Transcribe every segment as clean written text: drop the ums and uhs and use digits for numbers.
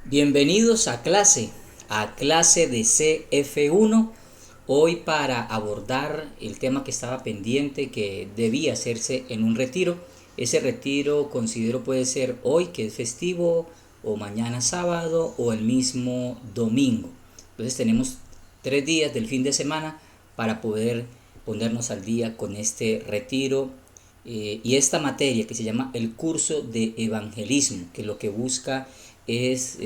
Bienvenidos a clase de CF1, hoy para abordar el tema que estaba pendiente, que debía hacerse en un retiro. Ese retiro considero puede ser hoy, que es festivo, o mañana sábado, o el mismo domingo. Entonces tenemos 3 días del fin de semana para poder ponernos al día con este retiro y esta materia que se llama el curso de evangelismo, que lo que busca es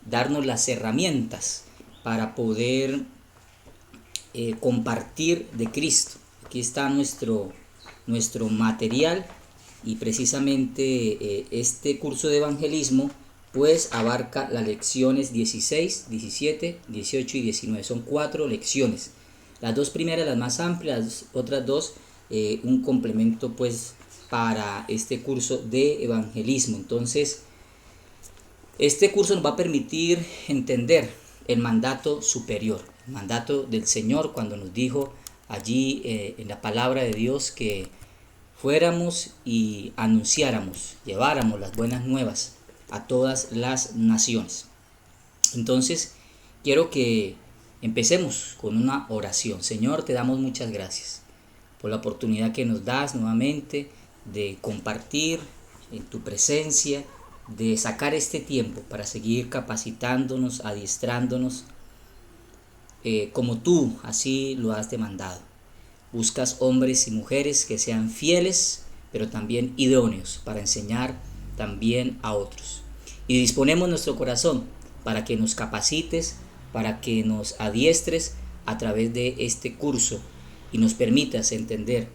darnos las herramientas para poder compartir de Cristo. Aquí está nuestro material y precisamente este curso de evangelismo pues abarca las lecciones 16, 17, 18 y 19. Son 4 lecciones. Las dos primeras las más amplias, las otras dos un complemento pues para este curso de evangelismo. Entonces, este curso nos va a permitir entender el mandato superior, el mandato del Señor cuando nos dijo allí en la palabra de Dios que fuéramos y anunciáramos, lleváramos las buenas nuevas a todas las naciones. Entonces, quiero que empecemos con una oración. Señor, te damos muchas gracias por la oportunidad que nos das nuevamente de compartir en tu presencia, de sacar este tiempo para seguir capacitándonos, adiestrándonos, como tú así lo has demandado. Buscas hombres y mujeres que sean fieles, pero también idóneos para enseñar también a otros. Y disponemos nuestro corazón para que nos capacites, para que nos adiestres a través de este curso y nos permitas entender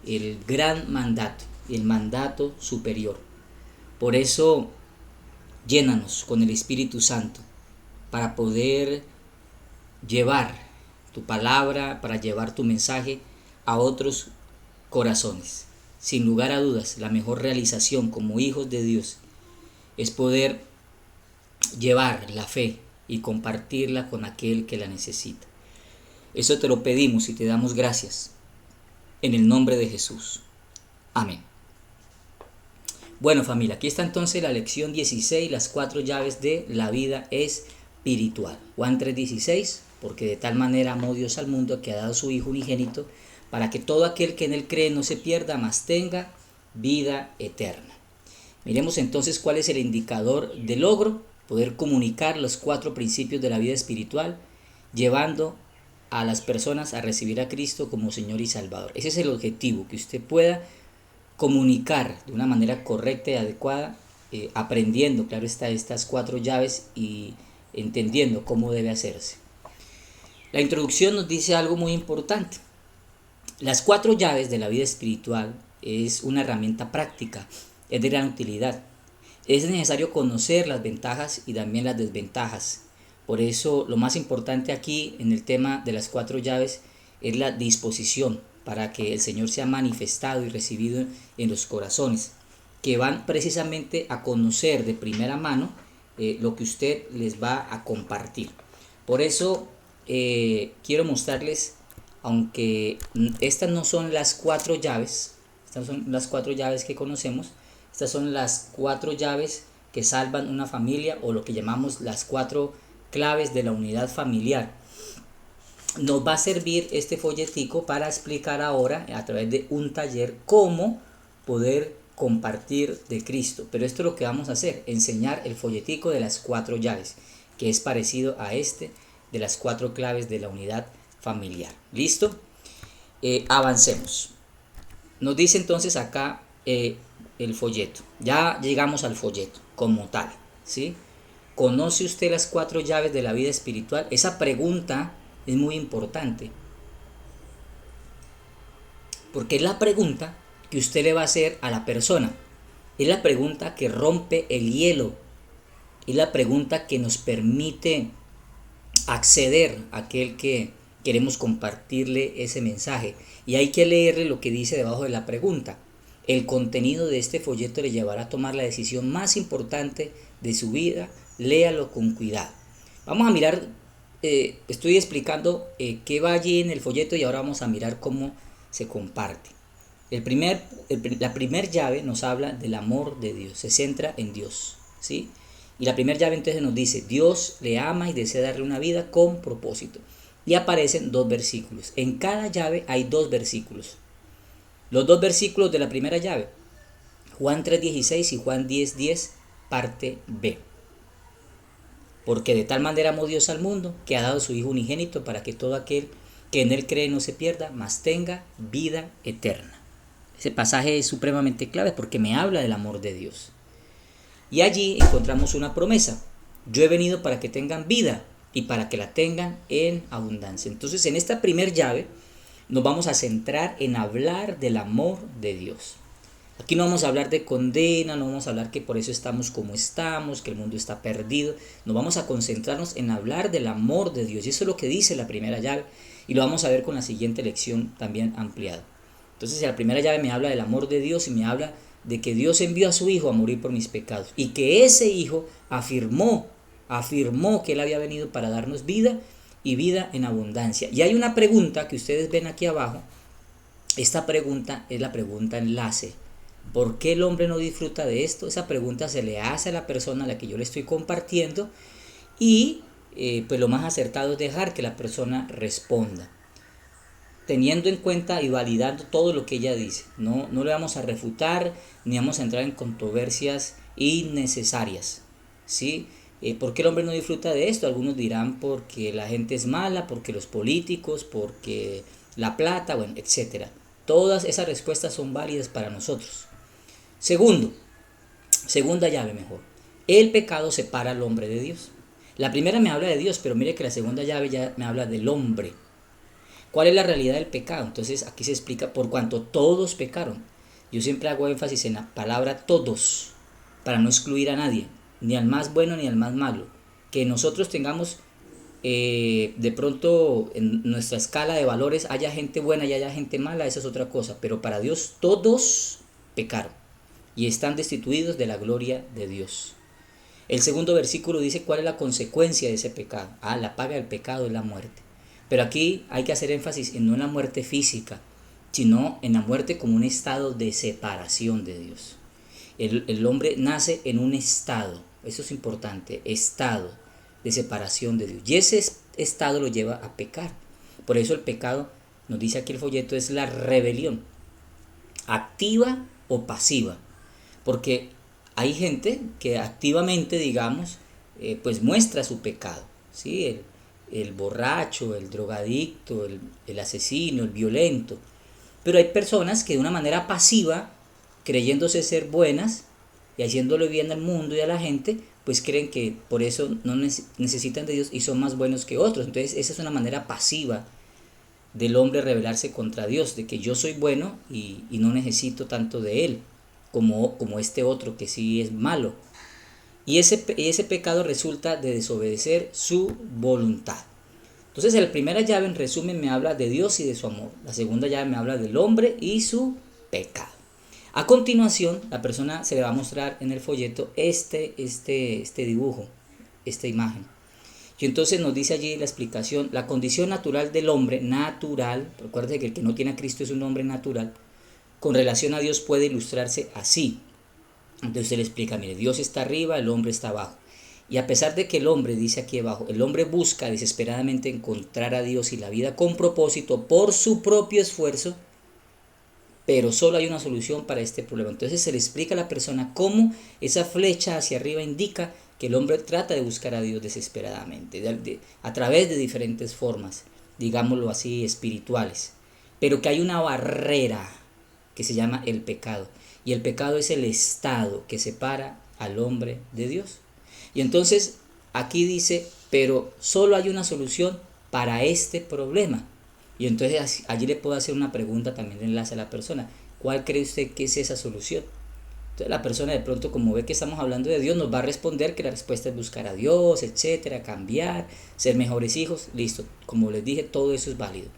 el gran mandato, el mandato superior. Por eso, llénanos con el Espíritu Santo para poder llevar tu palabra, para llevar tu mensaje a otros corazones. Sin lugar a dudas, la mejor realización como hijos de Dios es poder llevar la fe y compartirla con aquel que la necesita. Eso te lo pedimos y te damos gracias en el nombre de Jesús. Amén. Bueno, familia, aquí está entonces la lección 16, las 4 llaves de la vida espiritual. Juan 3:16, porque de tal manera amó Dios al mundo que ha dado su Hijo unigénito, para que todo aquel que en él cree no se pierda, mas tenga vida eterna. Miremos entonces cuál es el indicador de logro: poder comunicar los 4 principios de la vida espiritual, llevando a las personas a recibir a Cristo como Señor y Salvador. Ese es el objetivo, que usted pueda comunicar de una manera correcta y adecuada, aprendiendo, claro está, estas 4 llaves y entendiendo cómo debe hacerse. La introducción nos dice algo muy importante. Las 4 llaves de la vida espiritual es una herramienta práctica, es de gran utilidad. Es necesario conocer las ventajas y también las desventajas. Por eso lo más importante aquí en el tema de las 4 llaves es la disposición para que el Señor sea manifestado y recibido en los corazones, que van precisamente a conocer de primera mano lo que usted les va a compartir. Por eso quiero mostrarles, aunque estas no son las 4 llaves, estas son las 4 llaves que conocemos, estas son las 4 llaves que salvan una familia, o lo que llamamos las 4 claves de la unidad familiar. Nos va a servir este folletico para explicar ahora a través de un taller cómo poder compartir de Cristo. Pero esto es lo que vamos a hacer: enseñar el folletico de las 4 llaves, que es parecido a este de las 4 claves de la unidad familiar. ¿Listo? Avancemos. Nos dice entonces acá el folleto. Ya llegamos al folleto como tal, ¿sí? ¿Conoce usted las 4 llaves de la vida espiritual? Esa pregunta es muy importante, porque es la pregunta que usted le va a hacer a la persona. Es la pregunta que rompe el hielo. Es la pregunta que nos permite acceder a aquel que queremos compartirle ese mensaje. Y hay que leerle lo que dice debajo de la pregunta. El contenido de este folleto le llevará a tomar la decisión más importante de su vida. Léalo con cuidado. Vamos a mirar, estoy explicando qué va allí en el folleto, y ahora vamos a mirar cómo se comparte. La primer llave nos habla del amor de Dios, se centra en Dios, ¿sí? Y la primera llave entonces nos dice, Dios le ama y desea darle una vida con propósito. Y aparecen dos versículos. En cada llave hay dos versículos. Los dos versículos de la primera llave, Juan 3:16 y Juan 10:10, parte B. Porque de tal manera amó Dios al mundo, que ha dado su Hijo unigénito para que todo aquel que en él cree no se pierda, mas tenga vida eterna. Ese pasaje es supremamente clave porque me habla del amor de Dios. Y allí encontramos una promesa. Yo he venido para que tengan vida y para que la tengan en abundancia. Entonces, en esta primer llave nos vamos a centrar en hablar del amor de Dios. Aquí no vamos a hablar de condena, no vamos a hablar que por eso estamos como estamos, que el mundo está perdido. Nos vamos a concentrarnos en hablar del amor de Dios. Y eso es lo que dice la primera llave. Y lo vamos a ver con la siguiente lección también ampliada. Entonces la primera llave me habla del amor de Dios y me habla de que Dios envió a su Hijo a morir por mis pecados. Y que ese Hijo afirmó que Él había venido para darnos vida y vida en abundancia. Y hay una pregunta que ustedes ven aquí abajo. Esta pregunta es la pregunta enlace. ¿Por qué el hombre no disfruta de esto? Esa pregunta se le hace a la persona a la que yo le estoy compartiendo y pues lo más acertado es dejar que la persona responda, teniendo en cuenta y validando todo lo que ella dice. No le vamos a refutar ni vamos a entrar en controversias innecesarias, ¿sí? ¿Por qué el hombre no disfruta de esto? Algunos dirán porque la gente es mala, porque los políticos, porque la plata, bueno, etcétera. Todas esas respuestas son válidas para nosotros. Segunda llave mejor. El pecado separa al hombre de Dios. La primera me habla de Dios, pero mire que la segunda llave ya me habla del hombre. ¿Cuál es la realidad del pecado? Entonces aquí se explica por cuanto todos pecaron. Yo siempre hago énfasis en la palabra todos, para no excluir a nadie, ni al más bueno ni al más malo. Que nosotros tengamos de pronto en nuestra escala de valores haya gente buena y haya gente mala, esa es otra cosa. Pero para Dios todos pecaron y están destituidos de la gloria de Dios. El segundo versículo dice cuál es la consecuencia de ese pecado. La paga del pecado es la muerte. Pero aquí hay que hacer énfasis en no en la muerte física, sino en la muerte como un estado de separación de Dios. El hombre nace en un estado, eso es importante, estado de separación de Dios. Y ese estado lo lleva a pecar. Por eso el pecado, nos dice aquí el folleto, es la rebelión, activa o pasiva. Porque hay gente que activamente, digamos, pues muestra su pecado, ¿sí? El borracho, el drogadicto, el asesino, el violento. Pero hay personas que de una manera pasiva, creyéndose ser buenas y haciéndole bien al mundo y a la gente, pues creen que por eso no necesitan de Dios y son más buenos que otros. Entonces esa es una manera pasiva del hombre rebelarse contra Dios, de que yo soy bueno y no necesito tanto de Él como este otro que sí es malo. Y ese pecado resulta de desobedecer su voluntad. Entonces la primera llave en resumen me habla de Dios y de su amor. La segunda llave me habla del hombre y su pecado. A continuación, la persona se le va a mostrar en el folleto este dibujo, esta imagen. Y entonces nos dice allí la explicación, la condición natural del hombre, natural, recuerde que el que no tiene a Cristo es un hombre natural, con relación a Dios puede ilustrarse así. Entonces se le explica, mire, Dios está arriba, el hombre está abajo. Y a pesar de que el hombre, dice aquí abajo, el hombre busca desesperadamente encontrar a Dios y la vida con propósito por su propio esfuerzo, pero solo hay una solución para este problema. Entonces se le explica a la persona cómo esa flecha hacia arriba indica que el hombre trata de buscar a Dios desesperadamente, a través de diferentes formas, digámoslo así, espirituales. Pero que hay una barrera que se llama el pecado. Y el pecado es el estado que separa al hombre de Dios. Y entonces aquí dice, pero solo hay una solución para este problema. Y entonces allí le puedo hacer una pregunta también de enlace a la persona. ¿Cuál cree usted que es esa solución? Entonces la persona de pronto, como ve que estamos hablando de Dios, nos va a responder que la respuesta es buscar a Dios, etcétera, cambiar, ser mejores hijos. Listo, como les dije, todo eso es válido.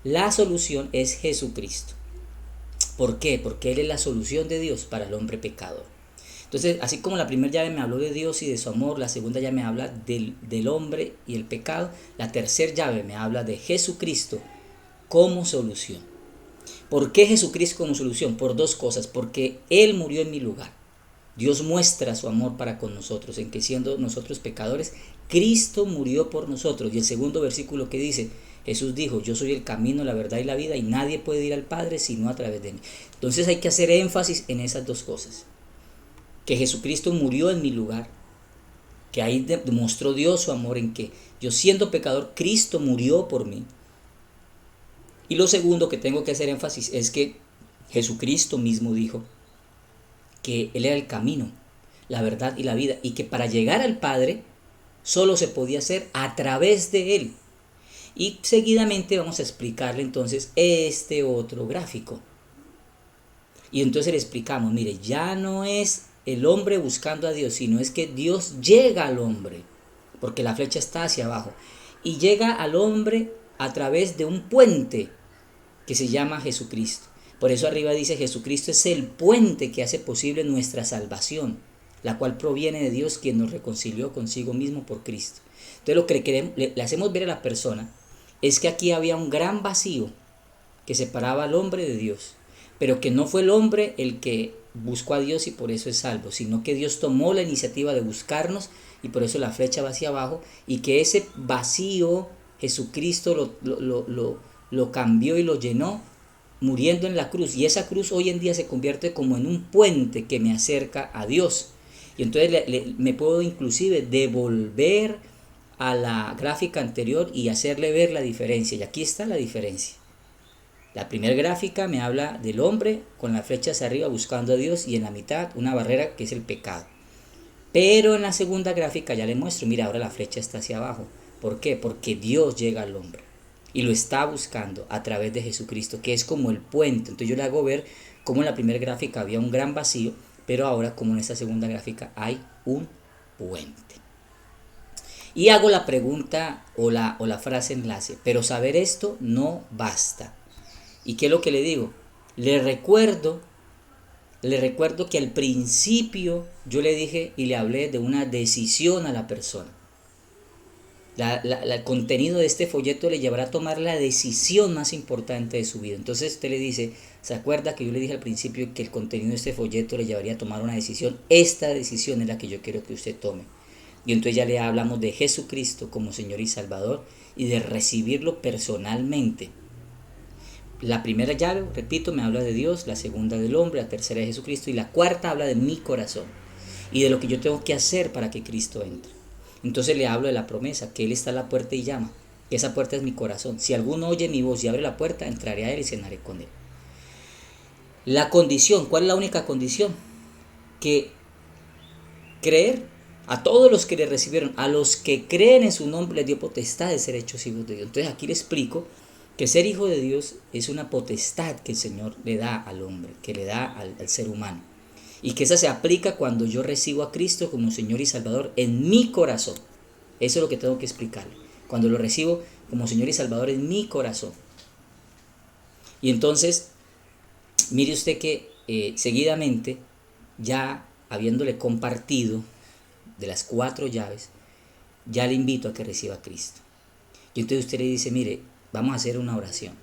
La solución es Jesucristo. ¿Por qué? Porque Él es la solución de Dios para el hombre pecador. Entonces, así como la primera llave me habló de Dios y de su amor, la segunda llave me habla del hombre y el pecado, la tercera llave me habla de Jesucristo como solución. ¿Por qué Jesucristo como solución? Por dos cosas. Porque Él murió en mi lugar. Dios muestra su amor para con nosotros, en que siendo nosotros pecadores, Cristo murió por nosotros. Y el segundo versículo que dice, Jesús dijo, yo soy el camino, la verdad y la vida, y nadie puede ir al Padre sino a través de mí. Entonces hay que hacer énfasis en esas dos cosas. Que Jesucristo murió en mi lugar, que ahí demostró Dios su amor en que yo siendo pecador, Cristo murió por mí. Y lo segundo que tengo que hacer énfasis es que Jesucristo mismo dijo que Él era el camino, la verdad y la vida, y que para llegar al Padre solo se podía hacer a través de Él. Y seguidamente vamos a explicarle entonces este otro gráfico. Y entonces le explicamos, mire, ya no es el hombre buscando a Dios, sino es que Dios llega al hombre, porque la flecha está hacia abajo, y llega al hombre a través de un puente que se llama Jesucristo. Por eso arriba dice, Jesucristo es el puente que hace posible nuestra salvación, la cual proviene de Dios, quien nos reconcilió consigo mismo por Cristo. Entonces lo que le hacemos ver a la persona es que aquí había un gran vacío que separaba al hombre de Dios, pero que no fue el hombre el que buscó a Dios y por eso es salvo, sino que Dios tomó la iniciativa de buscarnos y por eso la flecha va hacia abajo, y que ese vacío Jesucristo lo cambió y lo llenó muriendo en la cruz, y esa cruz hoy en día se convierte como en un puente que me acerca a Dios. Y entonces me puedo inclusive devolver a la gráfica anterior y hacerle ver la diferencia, y aquí está la diferencia. La primera gráfica me habla del hombre con la flecha hacia arriba buscando a Dios, y en la mitad una barrera que es el pecado. Pero en la segunda gráfica ya le muestro, mira, ahora la flecha está hacia abajo. ¿Por qué? Porque Dios llega al hombre y lo está buscando a través de Jesucristo, que es como el puente. Entonces yo le hago ver cómo en la primera gráfica había un gran vacío, pero ahora como en esta segunda gráfica hay un puente. Y hago la pregunta o la frase enlace, pero saber esto no basta. ¿Y qué es lo que le digo? Le recuerdo que al principio yo le dije y le hablé de una decisión a la persona. El contenido de este folleto le llevará a tomar la decisión más importante de su vida. Entonces usted le dice, ¿se acuerda que yo le dije al principio que el contenido de este folleto le llevaría a tomar una decisión? Esta decisión es la que yo quiero que usted tome. Y entonces ya le hablamos de Jesucristo como Señor y Salvador y de recibirlo personalmente. La primera llave, repito, me habla de Dios, la segunda del hombre, la tercera de Jesucristo y la cuarta habla de mi corazón y de lo que yo tengo que hacer para que Cristo entre. Entonces le hablo de la promesa, que Él está a la puerta y llama, que esa puerta es mi corazón. Si alguno oye mi voz y abre la puerta, entraré a Él y cenaré con Él. La condición, ¿cuál es la única condición? Que creer, a todos los que le recibieron, a los que creen en su nombre, les dio potestad de ser hechos hijos de Dios. Entonces aquí le explico que ser hijo de Dios es una potestad que el Señor le da al hombre, que le da al ser humano. Y que esa se aplica cuando yo recibo a Cristo como Señor y Salvador en mi corazón. Eso es lo que tengo que explicarle. Cuando lo recibo como Señor y Salvador en mi corazón. Y entonces, mire usted que seguidamente, ya habiéndole compartido de las 4 llaves, ya le invito a que reciba a Cristo. Y entonces usted le dice, mire, vamos a hacer una oración.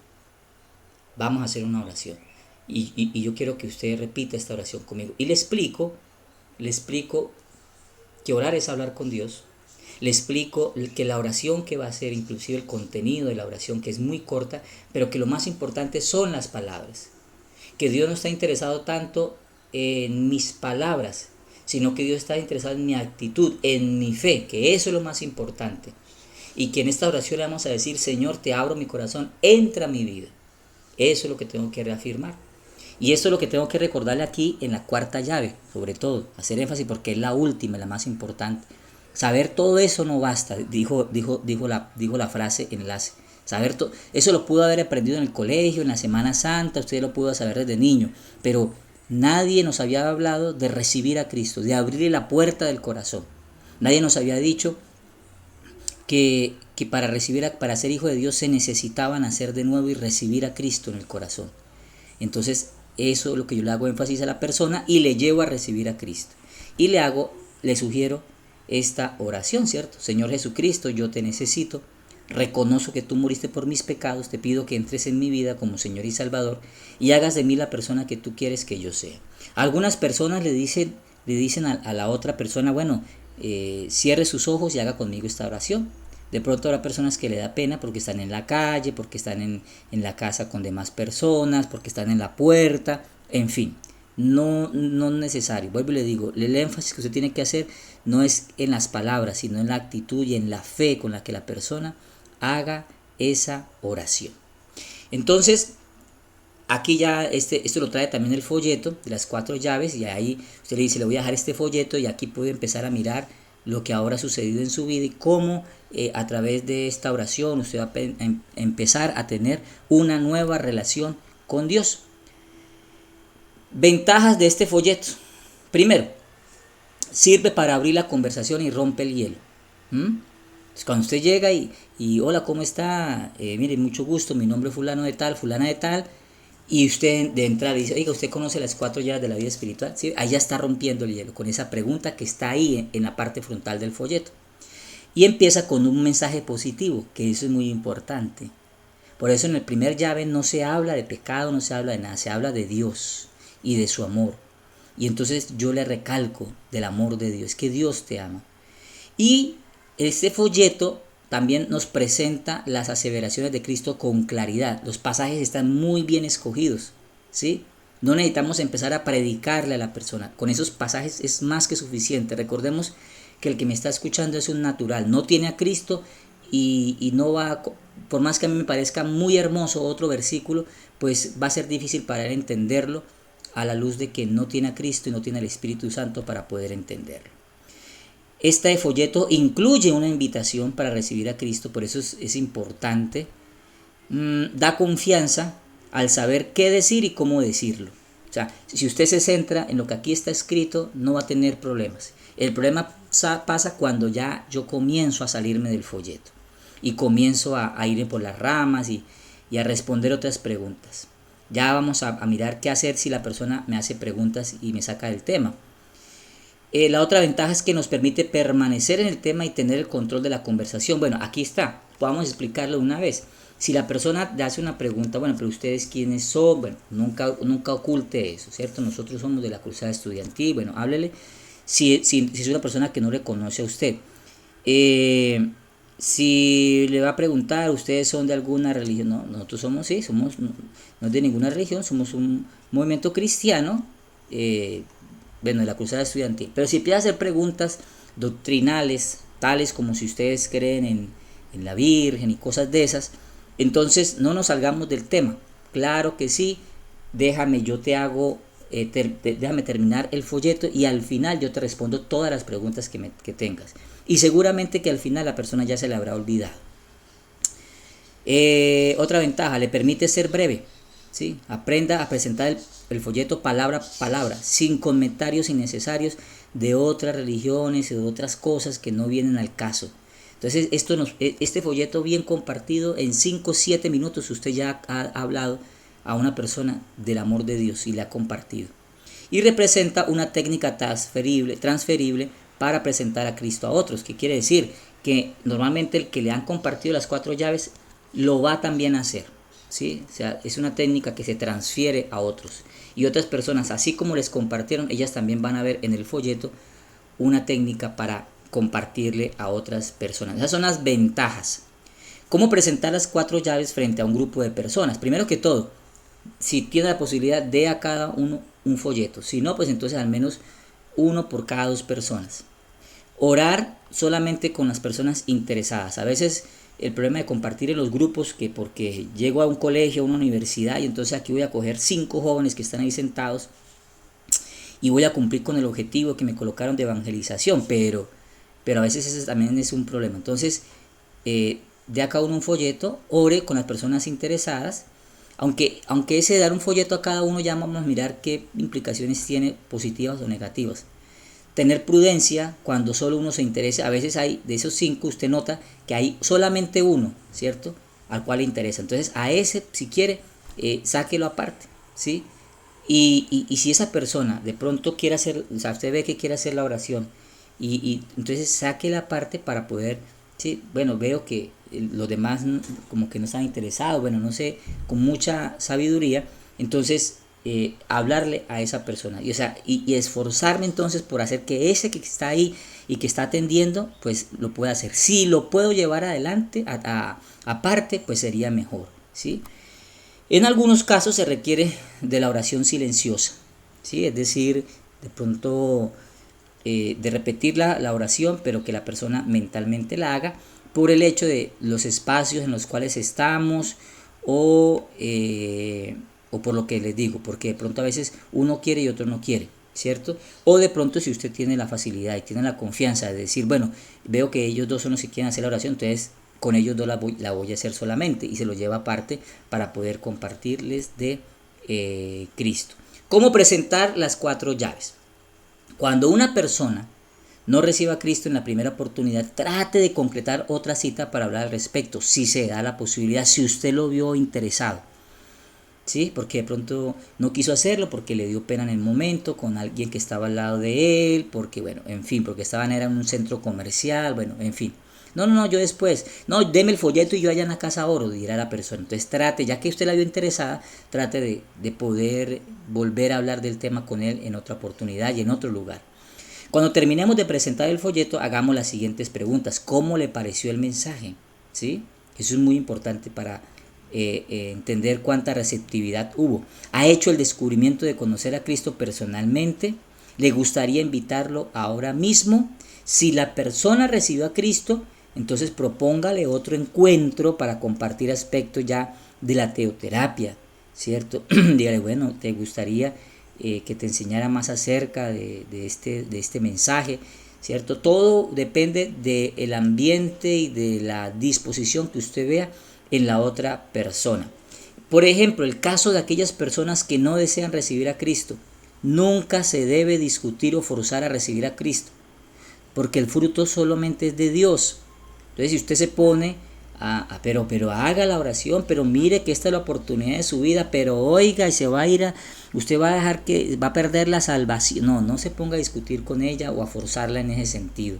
Vamos a hacer una oración. Y yo quiero que usted repita esta oración conmigo. Y le explico que orar es hablar con Dios. Le explico que la oración que va a hacer, inclusive el contenido de la oración, que es muy corta, pero que lo más importante son las palabras. Que Dios no está interesado tanto en mis palabras, sino que Dios está interesado en mi actitud, en mi fe, que eso es lo más importante. Y que en esta oración le vamos a decir, Señor, te abro mi corazón, entra a mi vida. Eso es lo que tengo que reafirmar. Y esto es lo que tengo que recordarle aquí en la cuarta llave, sobre todo, hacer énfasis porque es la última, la más importante. Saber todo eso no basta, dijo la frase enlace. Saber todo, eso lo pudo haber aprendido en el colegio, en la Semana Santa, usted lo pudo saber desde niño, pero nadie nos había hablado de recibir a Cristo, de abrirle la puerta del corazón. Nadie nos había dicho que para ser hijo de Dios se necesitaba nacer de nuevo y recibir a Cristo en el corazón. Entonces, eso es lo que yo le hago énfasis a la persona y le llevo a recibir a Cristo. Y le sugiero esta oración, ¿cierto? Señor Jesucristo, yo te necesito, reconozco que tú moriste por mis pecados, te pido que entres en mi vida como Señor y Salvador y hagas de mí la persona que tú quieres que yo sea. Algunas personas le dicen le dicen a la otra persona, bueno, cierre sus ojos y haga conmigo esta oración. De pronto habrá personas que le da pena porque están en la calle, porque están en la casa con demás personas, porque están en la puerta, en fin. No es necesario. Vuelvo y le digo, el énfasis que usted tiene que hacer no es en las palabras, sino en la actitud y en la fe con la que la persona haga esa oración. Entonces, aquí ya esto lo trae también el folleto de las 4 llaves, y ahí usted le dice, le voy a dejar este folleto y aquí puede empezar a mirar lo que ahora ha sucedido en su vida y cómo a través de esta oración usted va a empezar a tener una nueva relación con Dios. Ventajas de este folleto. Primero, sirve para abrir la conversación y rompe el hielo. Entonces, cuando usted llega y hola, ¿cómo está? Mire, mucho gusto, mi nombre es fulano de tal, fulana de tal. Y usted de entrada dice, oiga, ¿usted conoce las 4 llaves de la vida espiritual? ¿Sí? Ahí ya está rompiendo el hielo con esa pregunta que está ahí en la parte frontal del folleto. Y empieza con un mensaje positivo, que eso es muy importante. Por eso en el primer llave no se habla de pecado, no se habla de nada, se habla de Dios y de su amor. Y entonces yo le recalco del amor de Dios, que Dios te ama. Y este folleto también nos presenta las aseveraciones de Cristo con claridad. Los pasajes están muy bien escogidos, ¿sí? No necesitamos empezar a predicarle a la persona. Con esos pasajes es más que suficiente. Recordemos que el que me está escuchando es un natural, no tiene a Cristo y no va, por más que a mí me parezca muy hermoso otro versículo, pues va a ser difícil para él entenderlo a la luz de que no tiene a Cristo y no tiene al Espíritu Santo para poder entenderlo. Este folleto incluye una invitación para recibir a Cristo, por eso es importante. Da confianza al saber qué decir y cómo decirlo. O sea, si usted se centra en lo que aquí está escrito, no va a tener problemas. El problema pasa cuando ya yo comienzo a salirme del folleto y comienzo a ir por las ramas y a responder otras preguntas. Ya vamos a mirar qué hacer si la persona me hace preguntas y me saca del tema. La otra ventaja es que nos permite permanecer en el tema y tener el control de la conversación. Bueno, aquí está, podamos explicarlo una vez. Si la persona le hace una pregunta, bueno, pero ustedes quiénes son, bueno, nunca oculte eso, ¿cierto? Nosotros somos de la Cruzada Estudiantil, bueno, háblele. Si es una persona que no le conoce a usted, si le va a preguntar, ¿ustedes son de alguna religión? No, nosotros somos, no es de ninguna religión, somos un movimiento cristiano, bueno, de la Cruzada Estudiantil. Pero si empieza a hacer preguntas doctrinales, tales como si ustedes creen en la Virgen y cosas de esas, entonces no nos salgamos del tema. Claro que sí, déjame terminar el folleto y al final yo te respondo todas las preguntas que tengas. Y seguramente que al final la persona ya se le habrá olvidado. Otra ventaja, le permite ser breve. ¿Sí? Aprenda a presentar el folleto palabra a palabra, sin comentarios innecesarios de otras religiones y de otras cosas que no vienen al caso. Entonces, este folleto bien compartido, en 5 o 7 minutos usted ya ha hablado a una persona del amor de Dios y le ha compartido. Y representa una técnica transferible para presentar a Cristo a otros, que quiere decir que normalmente el que le han compartido las 4 llaves lo va también a hacer. ¿Sí? O sea, es una técnica que se transfiere a otros. Y otras personas, así como les compartieron, ellas también van a ver en el folleto una técnica para compartirle a otras personas. Esas son las ventajas. ¿Cómo presentar las 4 llaves frente a un grupo de personas? Primero que todo, si tiene la posibilidad, dé a cada uno un folleto. Si no, pues entonces al menos uno por cada 2 personas. Orar solamente con las personas interesadas. A veces el problema de compartir en los grupos, que porque llego a un colegio, a una universidad, y entonces aquí voy a coger 5 jóvenes que están ahí sentados y voy a cumplir con el objetivo que me colocaron de evangelización, pero a veces ese también es un problema. Entonces, dé a cada uno un folleto, ore con las personas interesadas, aunque ese dar un folleto a cada uno ya vamos a mirar qué implicaciones tiene, positivas o negativas. Tener prudencia cuando solo uno se interesa. A veces hay, de esos 5, usted nota que hay solamente uno, ¿cierto? Al cual le interesa. Entonces a ese, si quiere, sáquelo aparte, ¿sí? Y si esa persona de pronto quiere hacer, o sea, usted ve que quiere hacer la oración, y entonces sáquela aparte para poder, ¿sí? Bueno, veo que los demás como que no están interesados, bueno, no sé, con mucha sabiduría, entonces hablarle a esa persona. Y, o sea, y esforzarme entonces por hacer que ese que está ahí y que está atendiendo, pues lo pueda hacer. Si lo puedo llevar adelante, aparte, pues sería mejor, ¿sí? En algunos casos se requiere de la oración silenciosa, ¿sí? Es decir, de pronto de repetir la oración, pero que la persona mentalmente la haga por el hecho de los espacios en los cuales estamos o por lo que les digo, porque de pronto a veces uno quiere y otro no quiere, ¿cierto? O de pronto si usted tiene la facilidad y tiene la confianza de decir, bueno, veo que ellos dos son los que quieren hacer la oración, entonces con ellos dos la voy a hacer solamente y se lo lleva aparte para poder compartirles de Cristo. ¿Cómo presentar las 4 llaves? Cuando una persona no reciba a Cristo en la primera oportunidad, trate de concretar otra cita para hablar al respecto, si se da la posibilidad, si usted lo vio interesado. ¿Sí? Porque de pronto no quiso hacerlo, porque le dio pena en el momento con alguien que estaba al lado de él, porque bueno, en fin, porque era en un centro comercial, bueno, en fin. No, yo después, no, deme el folleto y yo allá en la casa oro, dirá la persona. Entonces trate, ya que usted la vio interesada, trate de poder volver a hablar del tema con él en otra oportunidad y en otro lugar. Cuando terminemos de presentar el folleto, hagamos las siguientes preguntas. ¿Cómo le pareció el mensaje? ¿Sí? Eso es muy importante para entender cuánta receptividad hubo. ¿Ha hecho el descubrimiento de conocer a Cristo personalmente? ¿Le gustaría invitarlo ahora mismo? Si la persona recibió a Cristo, entonces propóngale otro encuentro para compartir aspectos ya de la teoterapia, ¿cierto? Dígale, bueno, ¿te gustaría que te enseñara más acerca de este mensaje? ¿Cierto? Todo depende del ambiente y de la disposición que usted vea en la otra persona. Por ejemplo, el caso de aquellas personas que no desean recibir a Cristo. Nunca se debe discutir o forzar a recibir a Cristo, porque el fruto solamente es de Dios. Entonces, si usted se pone pero haga la oración, pero mire que esta es la oportunidad de su vida, pero oiga, y se va a ir usted va a dejar que va a perder la salvación. No se ponga a discutir con ella o a forzarla en ese sentido.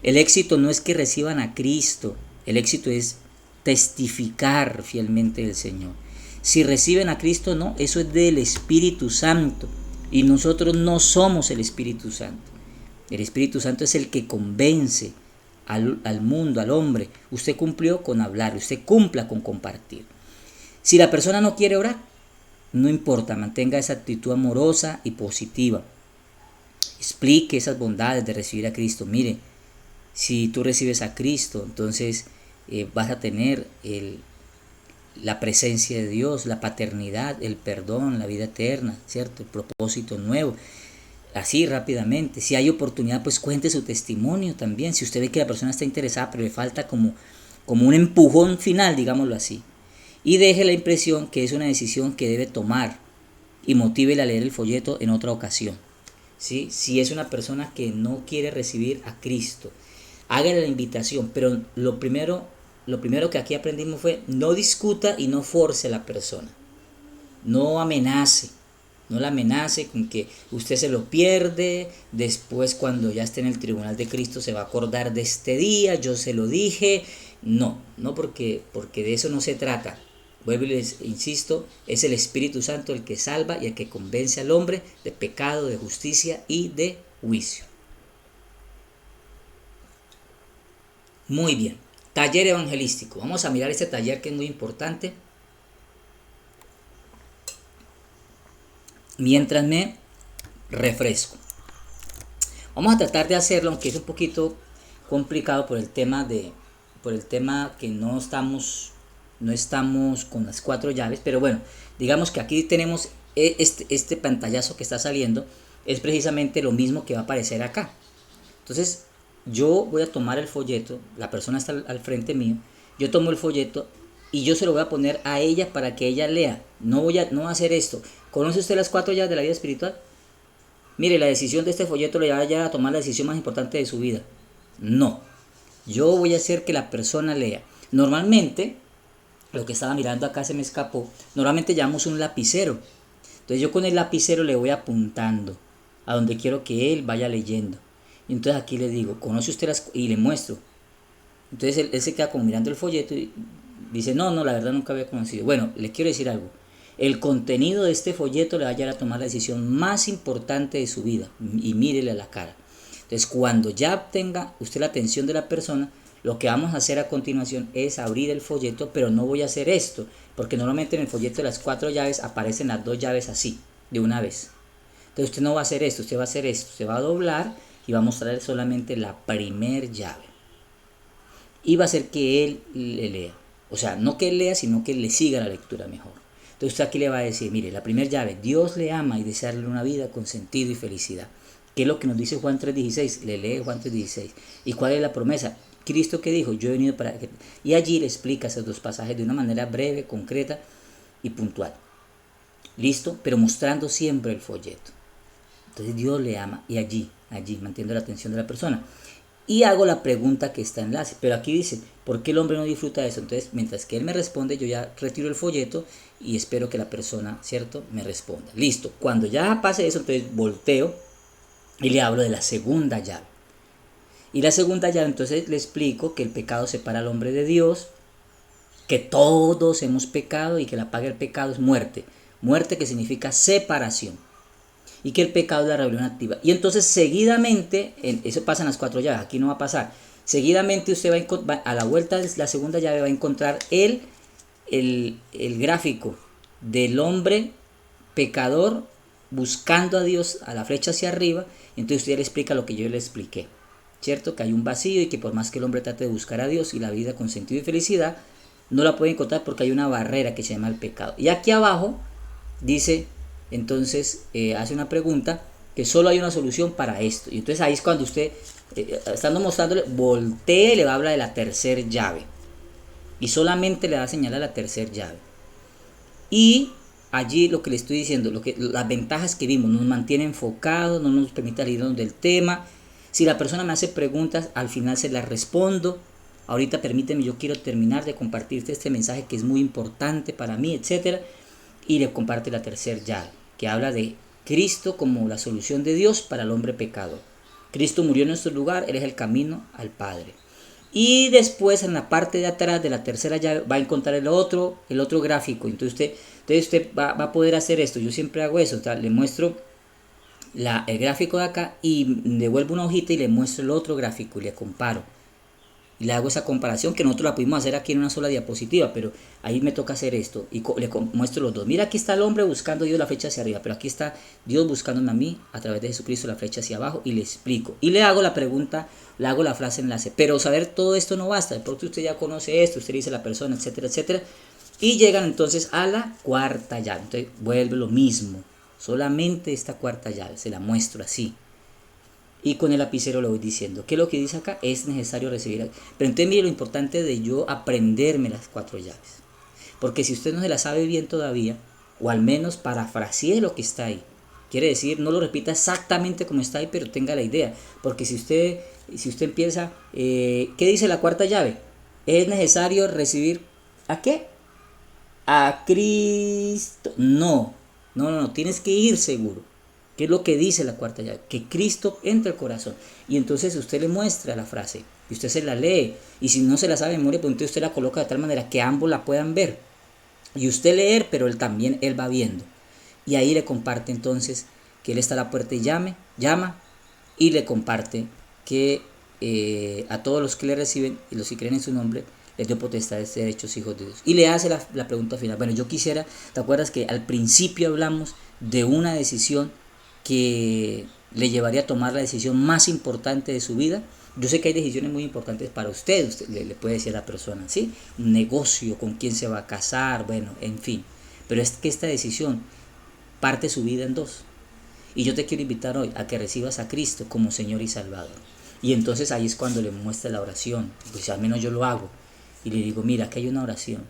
El éxito no es que reciban a Cristo, el éxito es testificar fielmente del Señor. Si reciben a Cristo, no, eso es del Espíritu Santo y nosotros no somos el Espíritu Santo. El Espíritu Santo es el que convence al mundo, al hombre. Usted cumplió con hablar, usted cumpla con compartir. Si la persona no quiere orar, no importa, mantenga esa actitud amorosa y positiva. Explique esas bondades de recibir a Cristo. Mire, si tú recibes a Cristo, entonces vas a tener la presencia de Dios, la paternidad, el perdón, la vida eterna, ¿cierto? El propósito nuevo. Así rápidamente. Si hay oportunidad, pues cuente su testimonio también. Si usted ve que la persona está interesada, pero le falta como un empujón final, digámoslo así. Y deje la impresión que es una decisión que debe tomar y motívele a leer el folleto en otra ocasión. ¿Sí? Si es una persona que no quiere recibir a Cristo, hágale la invitación, pero lo primero que aquí aprendimos fue no discuta y no force a la persona. No amenace. No la amenace con que usted se lo pierde, después cuando ya esté en el tribunal de Cristo se va a acordar de este día, yo se lo dije. No porque de eso no se trata. Vuelvo y les insisto, es el Espíritu Santo el que salva y el que convence al hombre de pecado, de justicia y de juicio. Muy bien, taller evangelístico. Vamos a mirar este taller que es muy importante. Mientras me refresco. Vamos a tratar de hacerlo, aunque es un poquito complicado por el tema que no estamos con las 4 llaves, pero bueno, digamos que aquí tenemos este pantallazo que está saliendo, es precisamente lo mismo que va a aparecer acá. Entonces, yo voy a tomar el folleto, la persona está al frente mío, yo tomo el folleto y yo se lo voy a poner a ella para que ella lea. No voy a hacer esto. ¿Conoce usted las 4 llaves de la vida espiritual? Mire, la decisión de este folleto le va a llevar a tomar la decisión más importante de su vida. No. Yo voy a hacer que la persona lea. Normalmente, lo que estaba mirando acá se me escapó. Normalmente llevamos un lapicero. Entonces yo con el lapicero le voy apuntando a donde quiero que él vaya leyendo. Y entonces aquí le digo, ¿conoce usted las? Y le muestro. Entonces él se queda como mirando el folleto y dice, no, la verdad nunca había conocido. Bueno, le quiero decir algo. El contenido de este folleto le va a llevar a tomar la decisión más importante de su vida y mírele a la cara. Entonces, cuando ya tenga usted la atención de la persona, lo que vamos a hacer a continuación es abrir el folleto, pero no voy a hacer esto, porque normalmente en el folleto de las 4 llaves aparecen las 2 llaves así, de una vez. Entonces usted no va a hacer esto, usted va a hacer esto, se va a doblar y va a mostrar solamente la primer llave. Y va a hacer que él le lea. O sea, no que él lea, sino que le siga la lectura mejor. Entonces usted aquí le va a decir, mire, la primera llave, Dios le ama y desearle una vida con sentido y felicidad. ¿Qué es lo que nos dice Juan 3:16? Le lee Juan 3:16. ¿Y cuál es la promesa? Cristo que dijo, yo he venido para que... Y allí le explica esos dos pasajes de una manera breve, concreta y puntual. ¿Listo? Pero mostrando siempre el folleto. Entonces Dios le ama y allí mantiendo la atención de la persona. Y hago la pregunta que está en enlace. Pero aquí dice, ¿por qué el hombre no disfruta de eso? Entonces, mientras que él me responde, yo ya retiro el folleto y espero que la persona, ¿cierto?, me responda. Listo. Cuando ya pase eso, entonces volteo y le hablo de la segunda llave. Y la segunda llave, entonces le explico que el pecado separa al hombre de Dios, que todos hemos pecado y que la paga del pecado es muerte. Muerte que significa separación. Y que el pecado es la rebelión activa. Y entonces seguidamente, eso pasa en las 4 llaves, aquí no va a pasar. Seguidamente usted va a la vuelta de la segunda llave va a encontrar el gráfico del hombre pecador buscando a Dios a la flecha hacia arriba. Entonces usted le explica lo que yo le expliqué, ¿cierto? Que hay un vacío y que por más que el hombre trate de buscar a Dios y la vida con sentido y felicidad, no la puede encontrar porque hay una barrera que se llama el pecado. Y aquí abajo dice, entonces hace una pregunta que solo hay una solución para esto. Y entonces ahí es cuando usted, estando mostrándole, voltea y le va a hablar de la tercera llave. Y solamente le va a señalar la tercera llave. Y allí lo que le estoy diciendo, las ventajas que vimos, nos mantiene enfocados, no nos permite salirnos del tema. Si la persona me hace preguntas, al final se las respondo. Ahorita permíteme, yo quiero terminar de compartirte este mensaje que es muy importante para mí, etcétera. Y le comparte la tercera llave, que habla de Cristo como la solución de Dios para el hombre pecador. Cristo murió en nuestro lugar, Él es el camino al Padre. Y después en la parte de atrás de la tercera llave va a encontrar el otro gráfico. Entonces usted va a poder hacer esto. Yo siempre hago eso. O sea, le muestro el gráfico de acá y devuelvo una hojita y le muestro el otro gráfico y le comparo. Y le hago esa comparación que nosotros la pudimos hacer aquí en una sola diapositiva, pero ahí me toca hacer esto y le muestro los dos. Mira, aquí está el hombre buscando a Dios la flecha hacia arriba, pero aquí está Dios buscándome a mí a través de Jesucristo la flecha hacia abajo y le explico. Y le hago la pregunta, le hago la frase enlace. Pero saber todo esto no basta, porque usted ya conoce esto, usted dice a la persona, etcétera, etcétera. Y llegan entonces a la cuarta llave. Entonces vuelve lo mismo, solamente esta cuarta llave, se la muestro así. Y con el lapicero le voy diciendo, ¿qué es lo que dice acá? Es necesario recibir. Pero entonces mire lo importante de yo aprenderme las 4 llaves. Porque si usted no se la sabe bien todavía, o al menos parafrasee lo que está ahí. Quiere decir, no lo repita exactamente como está ahí, pero tenga la idea. Porque si usted empieza, ¿qué dice la cuarta llave? Es necesario recibir, ¿a qué? A Cristo. No, tienes que ir seguro. ¿Qué es lo que dice la cuarta llave? Que Cristo entra al corazón. Y entonces usted le muestra la frase. Y usted se la lee. Y si no se la sabe de memoria, pues entonces usted la coloca de tal manera que ambos la puedan ver. Y usted leer, pero él también, él va viendo. Y ahí le comparte entonces que él está a la puerta y llama. Y le comparte que a todos los que le reciben y los que creen en su nombre, les dio potestad de ser hechos hijos de Dios. Y le hace la pregunta final. Bueno, yo quisiera, ¿te acuerdas que al principio hablamos de una decisión que le llevaría a tomar la decisión más importante de su vida? Yo sé que hay decisiones muy importantes para usted le puede decir a la persona, ¿sí? Un negocio, con quién se va a casar, bueno, en fin. Pero es que esta decisión parte su vida en dos. Y yo te quiero invitar hoy a que recibas a Cristo como Señor y Salvador. Y entonces ahí es cuando le muestra la oración, pues al menos yo lo hago. Y le digo, mira, aquí hay una oración.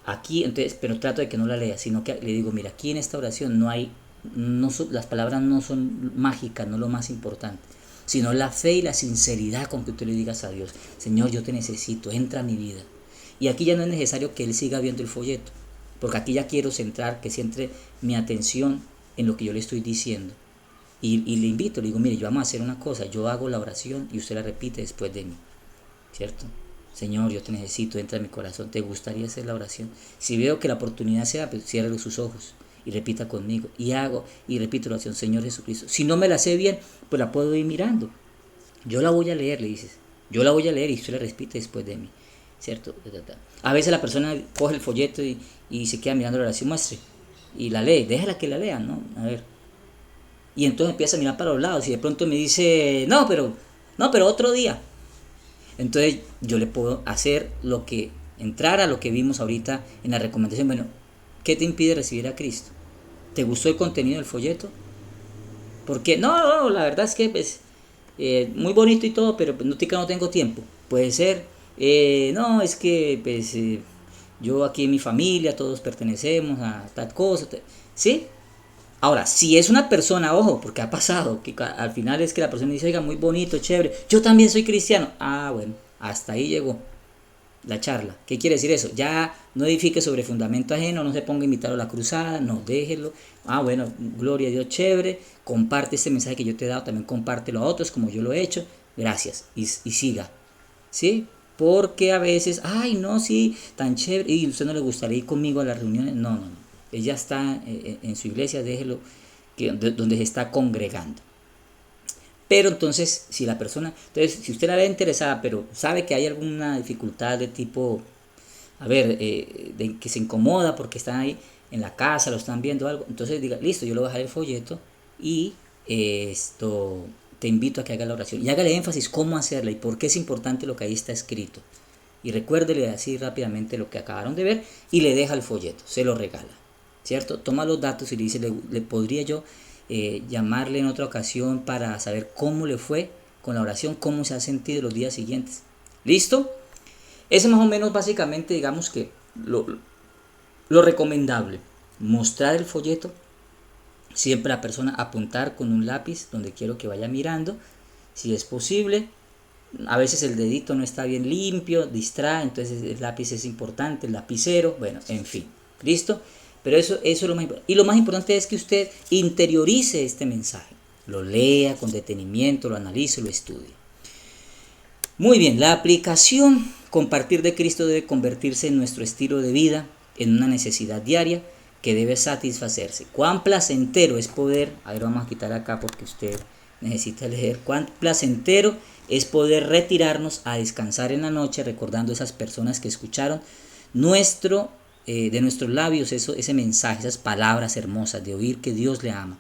Aquí, entonces, pero trato de que no la lea, sino que le digo, mira, aquí en esta oración las palabras no son mágicas, no es lo más importante, sino la fe y la sinceridad con que tú le digas a Dios, Señor, yo te necesito, entra a mi vida. Y aquí ya no es necesario que él siga viendo el folleto, porque aquí ya quiero centrar, que centre mi atención en lo que yo le estoy diciendo. Y le invito, le digo, mire, yo vamos a hacer una cosa, yo hago la oración y usted la repite después de mí, ¿cierto? Señor, yo te necesito, entra en mi corazón, ¿te gustaría hacer la oración? Si veo que la oportunidad se da, pues cierre sus ojos y repita conmigo. Y repito la oración, Señor Jesucristo. Si no me la sé bien, pues la puedo ir mirando. Yo la voy a leer, le dices. Yo la voy a leer y usted la repite después de mí. ¿Cierto? A veces la persona coge el folleto y se queda mirando la oración, muestre. Y la lee, déjala que la lea, ¿no? A ver. Y entonces empieza a mirar para los lados y de pronto me dice, no, pero otro día. Entonces yo le puedo hacer entrar a lo que vimos ahorita en la recomendación. Bueno, ¿qué te impide recibir a Cristo? ¿Te gustó el contenido del folleto? Porque no, la verdad es que pues, muy bonito y todo, pero pues, no tengo tiempo. Puede ser, no, es que pues, yo aquí en mi familia todos pertenecemos a tal cosa, ¿sí? Ahora, si es una persona, ojo, porque ha pasado, que al final es que la persona dice, oiga, muy bonito, chévere, yo también soy cristiano. Ah, bueno, hasta ahí llegó la charla. ¿Qué quiere decir eso? Ya no edifique sobre fundamento ajeno, no se ponga a invitar a la cruzada, no, déjelo. Ah, bueno, gloria a Dios, chévere, comparte este mensaje que yo te he dado, también compártelo a otros como yo lo he hecho, gracias, y siga, ¿sí? Porque a veces, ay, no, sí, tan chévere, y usted no le gustaría ir conmigo a las reuniones, no. Ella está en su iglesia, déjelo donde se está congregando. Pero entonces, si si usted la ve interesada, pero sabe que hay alguna dificultad de tipo, a ver, de que se incomoda porque están ahí en la casa, lo están viendo algo, entonces diga, listo, yo le voy a dejar el folleto y te invito a que haga la oración. Y hágale énfasis cómo hacerla y por qué es importante lo que ahí está escrito. Y recuérdele así rápidamente lo que acabaron de ver y le deja el folleto, se lo regala. ¿Cierto? Toma los datos y le dice, le podría yo llamarle en otra ocasión para saber cómo le fue con la oración, cómo se ha sentido los días siguientes. ¿Listo? Eso más o menos básicamente digamos que lo recomendable. Mostrar el folleto, siempre a la persona apuntar con un lápiz donde quiero que vaya mirando, si es posible. A veces el dedito no está bien limpio, distrae, entonces el lápiz es importante, el lapicero, bueno, en fin. ¿Listo? Pero eso es lo más importante. Y lo más importante es que usted interiorice este mensaje. Lo lea con detenimiento, lo analice, lo estudie. Muy bien, la aplicación compartir de Cristo debe convertirse en nuestro estilo de vida, en una necesidad diaria que debe satisfacerse. Cuán placentero es poder, a ver, vamos a quitar acá porque usted necesita leer, cuán placentero es poder retirarnos a descansar en la noche recordando esas personas que escucharon de nuestros labios ese mensaje, esas palabras hermosas de oír que Dios le ama.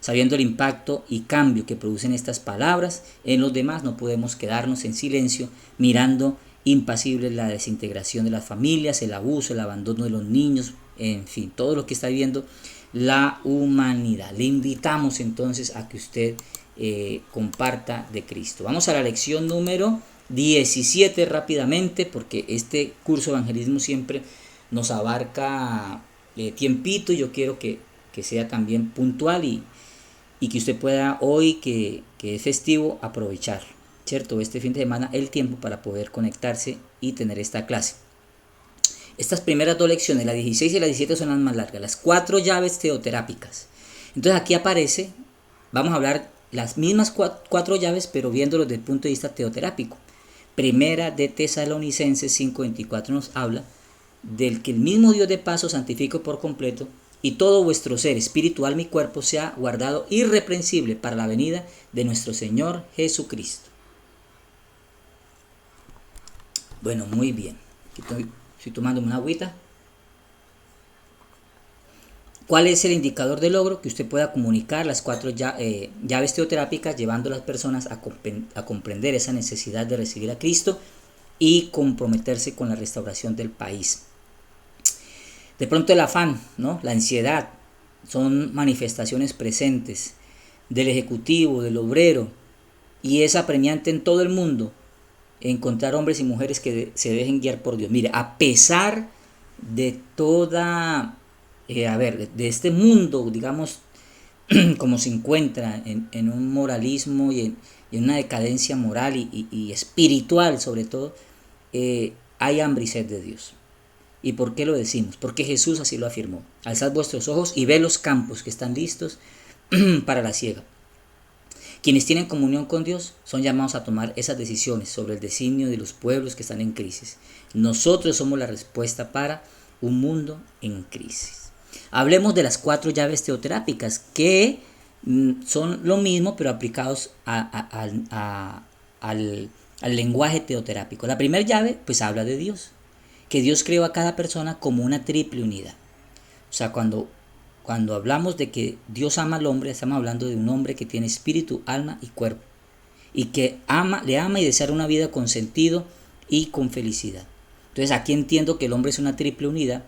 Sabiendo el impacto y cambio que producen estas palabras en los demás, no podemos quedarnos en silencio mirando impasibles la desintegración de las familias, el abuso, el abandono de los niños, en fin, todo lo que está viviendo la humanidad. Le invitamos entonces a que usted comparta de Cristo. Vamos a la lección número 17 rápidamente, porque este curso de evangelismo siempre nos abarca tiempito y yo quiero que sea también puntual y que usted pueda hoy, que es festivo, aprovechar, ¿cierto? Este fin de semana el tiempo para poder conectarse y tener esta clase. Estas primeras dos lecciones, la 16 y la 17, son las más largas, las 4 llaves teoterápicas. Entonces aquí aparece, vamos a hablar las mismas 4 llaves, pero viéndolo desde el punto de vista teoterápico. Primera de Tesalonicenses 5:24 nos habla del que el mismo Dios de paz os santifique por completo y todo vuestro ser, espíritu, alma y cuerpo sea guardado irreprensible para la venida de nuestro Señor Jesucristo. Bueno, muy bien. Estoy tomándome una agüita. ¿Cuál es el indicador de logro? Que usted pueda comunicar las 4 llaves teoterápicas, llevando a las personas a comprender esa necesidad de recibir a Cristo y comprometerse con la restauración del país. De pronto el afán, ¿no? La ansiedad, son manifestaciones presentes del ejecutivo, del obrero, y es apremiante en todo el mundo encontrar hombres y mujeres que se dejen guiar por Dios. Mire, a pesar de toda, de este mundo, digamos, como se encuentra en un moralismo y en una decadencia moral y espiritual sobre todo, hay hambre y sed de Dios. ¿Y por qué lo decimos? Porque Jesús así lo afirmó. Alzad vuestros ojos y ve los campos que están listos para la siega. Quienes tienen comunión con Dios son llamados a tomar esas decisiones sobre el designio de los pueblos que están en crisis. Nosotros somos la respuesta para un mundo en crisis. Hablemos de las 4 llaves teoterápicas que son lo mismo pero aplicados al lenguaje teoterápico. La primera llave pues habla de Dios, que Dios creó a cada persona como una triple unidad. O sea, cuando hablamos de que Dios ama al hombre, estamos hablando de un hombre que tiene espíritu, alma y cuerpo, y que le ama y desea una vida con sentido y con felicidad. Entonces aquí entiendo que el hombre es una triple unidad,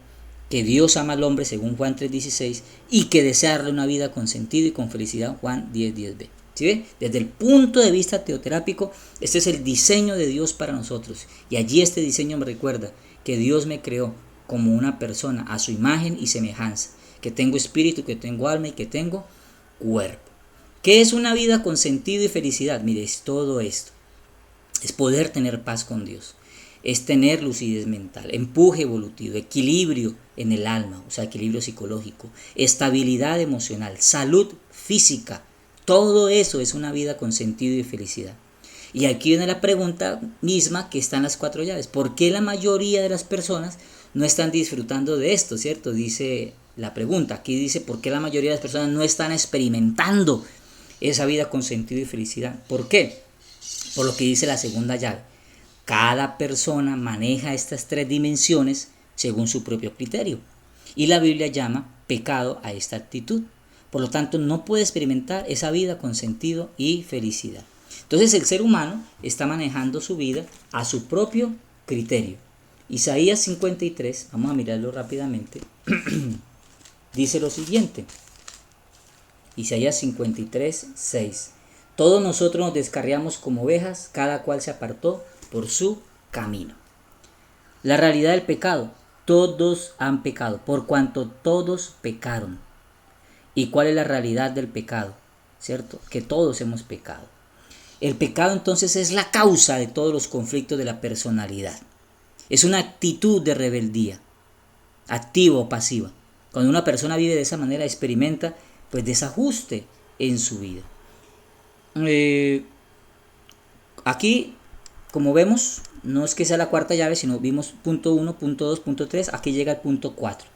que Dios ama al hombre según Juan 3:16 y que desea darle una vida con sentido y con felicidad, Juan 10:10b. ¿Sí ve? Desde el punto de vista teoterápico, este es el diseño de Dios para nosotros. Y allí este diseño me recuerda que Dios me creó como una persona a su imagen y semejanza, que tengo espíritu, que tengo alma y que tengo cuerpo. ¿Qué es una vida con sentido y felicidad? Mire, es todo esto. Es poder tener paz con Dios. Es tener lucidez mental, empuje evolutivo, equilibrio en el alma, o sea, equilibrio psicológico, estabilidad emocional, salud física. Todo eso es una vida con sentido y felicidad. Y aquí viene la pregunta misma que está en las 4 llaves. ¿Por qué la mayoría de las personas no están disfrutando de esto, cierto? Dice la pregunta. Aquí dice, ¿por qué la mayoría de las personas no están experimentando esa vida con sentido y felicidad? ¿Por qué? Por lo que dice la segunda llave. Cada persona maneja estas 3 dimensiones según su propio criterio. Y la Biblia llama pecado a esta actitud. Por lo tanto, no puede experimentar esa vida con sentido y felicidad. Entonces el ser humano está manejando su vida a su propio criterio. Isaías 53, vamos a mirarlo rápidamente, dice lo siguiente. Isaías 53, 6. Todos nosotros nos descarriamos como ovejas, cada cual se apartó por su camino. La realidad del pecado, todos han pecado, por cuanto todos pecaron. ¿Y cuál es la realidad del pecado? ¿Cierto? Que todos hemos pecado. El pecado entonces es la causa de todos los conflictos de la personalidad. Es una actitud de rebeldía, activa o pasiva. Cuando una persona vive de esa manera, experimenta pues desajuste en su vida. Aquí, como vemos, no es que sea la cuarta llave, sino vimos punto 1, punto 2, punto 3, aquí llega el punto 4.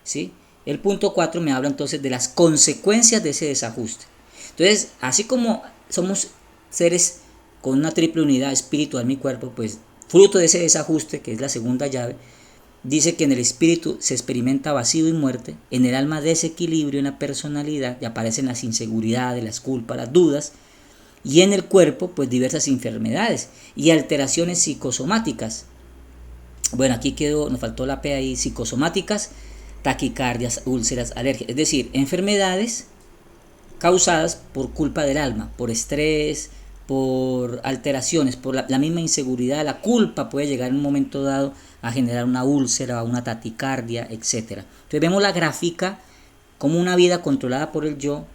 ¿Sí? El punto 4 me habla entonces de las consecuencias de ese desajuste. Entonces, así como somos seres con una triple unidad, espíritu, alma y cuerpo, pues fruto de ese desajuste, que es la segunda llave, dice que en el espíritu se experimenta vacío y muerte, en el alma desequilibrio en la personalidad, y aparecen las inseguridades, las culpas, las dudas, y en el cuerpo pues diversas enfermedades y alteraciones psicosomáticas. Bueno, aquí nos faltó la P ahí, psicosomáticas, taquicardias, úlceras, alergias, es decir, enfermedades causadas por culpa del alma, por estrés, por alteraciones, por la misma inseguridad. La culpa puede llegar en un momento dado a generar una úlcera, una taquicardia, etc. Entonces vemos la gráfica como una vida controlada por el yo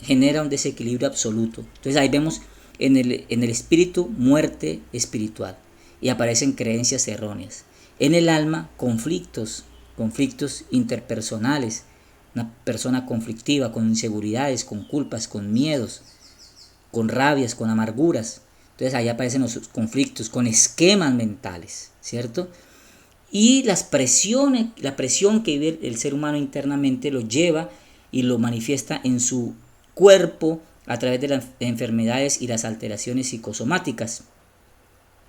genera un desequilibrio absoluto. Entonces ahí vemos en el espíritu muerte espiritual y aparecen creencias erróneas. En el alma conflictos interpersonales, una persona conflictiva, con inseguridades, con culpas, con miedos, con rabias, con amarguras. Entonces ahí aparecen los conflictos, con esquemas mentales, ¿cierto? Y la presión que vive el ser humano internamente lo lleva y lo manifiesta en su cuerpo a través de las enfermedades y las alteraciones psicosomáticas.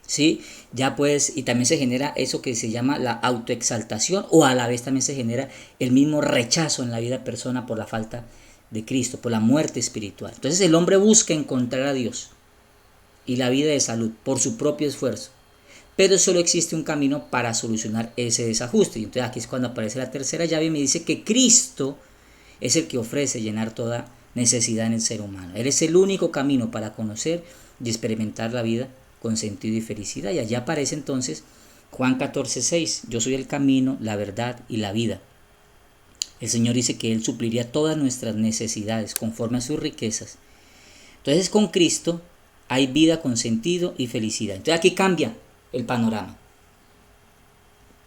¿Sí? Ya pues, y también se genera eso que se llama la autoexaltación, o a la vez también se genera el mismo rechazo en la vida persona por la falta de Cristo, por la muerte espiritual. Entonces el hombre busca encontrar a Dios y la vida de salud por su propio esfuerzo, pero solo existe un camino para solucionar ese desajuste. Y entonces aquí es cuando aparece la tercera llave y me dice que Cristo es el que ofrece llenar toda necesidad en el ser humano. Él es el único camino para conocer y experimentar la vida con sentido y felicidad. Y allá aparece entonces Juan 14:6. Yo soy el camino, la verdad y la vida. El Señor dice que Él supliría todas nuestras necesidades conforme a sus riquezas. Entonces con Cristo hay vida con sentido y felicidad. Entonces aquí cambia el panorama.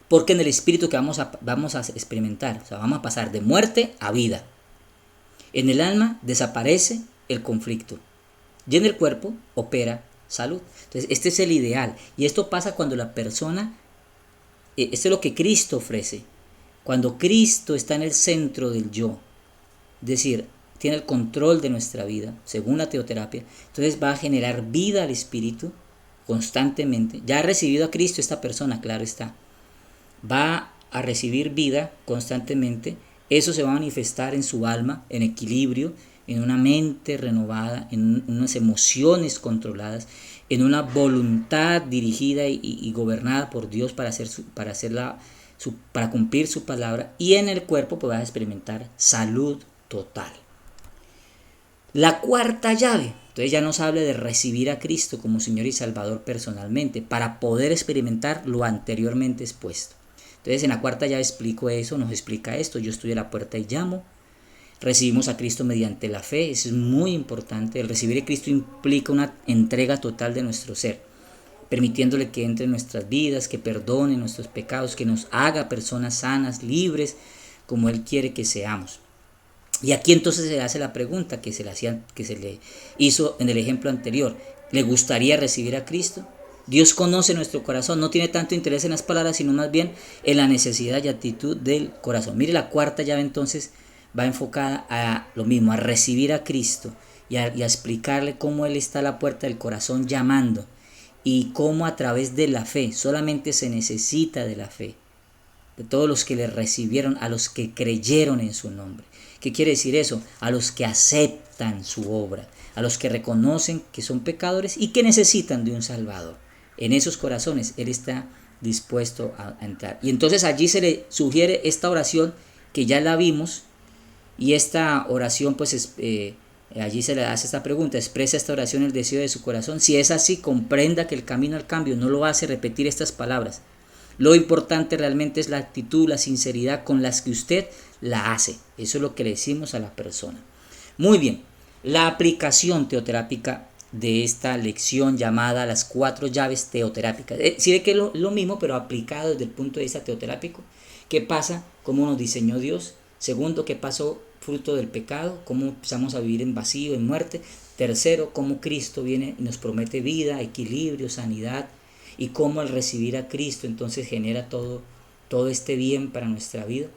Porque en el espíritu que vamos a experimentar, o sea, vamos a pasar de muerte a vida. En el alma desaparece el conflicto. y en el cuerpo opera salud. Entonces, este es el ideal. Y esto pasa cuando la persona, esto es lo que Cristo ofrece. Cuando Cristo está en el centro del yo, es decir, tiene el control de nuestra vida, según la teoterapia, entonces va a generar vida al espíritu constantemente. Ya ha recibido a Cristo esta persona, claro está. Va a recibir vida constantemente. Eso se va a manifestar en su alma, en equilibrio, en una mente renovada, en unas emociones controladas, en una voluntad dirigida y gobernada por Dios para cumplir su palabra, y en el cuerpo pues vas a experimentar salud total. La cuarta llave, entonces ya nos habla de recibir a Cristo como Señor y Salvador personalmente, para poder experimentar lo anteriormente expuesto. Entonces en la cuarta llave explico eso, nos explica esto: yo estoy a la puerta y llamo. Recibimos a Cristo mediante la fe, eso es muy importante. El recibir a Cristo implica una entrega total de nuestro ser, permitiéndole que entre en nuestras vidas, que perdone nuestros pecados, que nos haga personas sanas, libres, como Él quiere que seamos. Y aquí entonces se hace la pregunta que se le hizo en el ejemplo anterior: ¿le gustaría recibir a Cristo? Dios conoce nuestro corazón, no tiene tanto interés en las palabras, sino más bien en la necesidad y actitud del corazón. Mire, la cuarta llave entonces va enfocada a lo mismo, a recibir a Cristo y a explicarle cómo Él está a la puerta del corazón llamando, y cómo a través de la fe, solamente se necesita de la fe, de todos los que le recibieron, a los que creyeron en su nombre. ¿Qué quiere decir eso? A los que aceptan su obra, a los que reconocen que son pecadores y que necesitan de un Salvador. En esos corazones Él está dispuesto a entrar. Y entonces allí se le sugiere esta oración que ya la vimos, y esta oración pues allí se le hace esta pregunta: expresa esta oración el deseo de su corazón. Si es así, comprenda que el camino al cambio no lo hace repetir estas palabras. Lo importante realmente es la actitud, la sinceridad con las que usted la hace. Eso es lo que le decimos a la persona. Muy bien, la aplicación teoterápica de esta lección llamada las 4 llaves teoterápicas. Sí ve que es lo mismo, pero aplicado desde el punto de vista teoterápico. ¿Qué pasa? ¿Cómo nos diseñó Dios? Segundo, ¿qué pasó fruto del pecado? ¿Cómo empezamos a vivir en vacío, en muerte? Tercero, ¿cómo Cristo viene y nos promete vida, equilibrio, sanidad? Y cómo al recibir a Cristo entonces genera todo este bien para nuestra vida.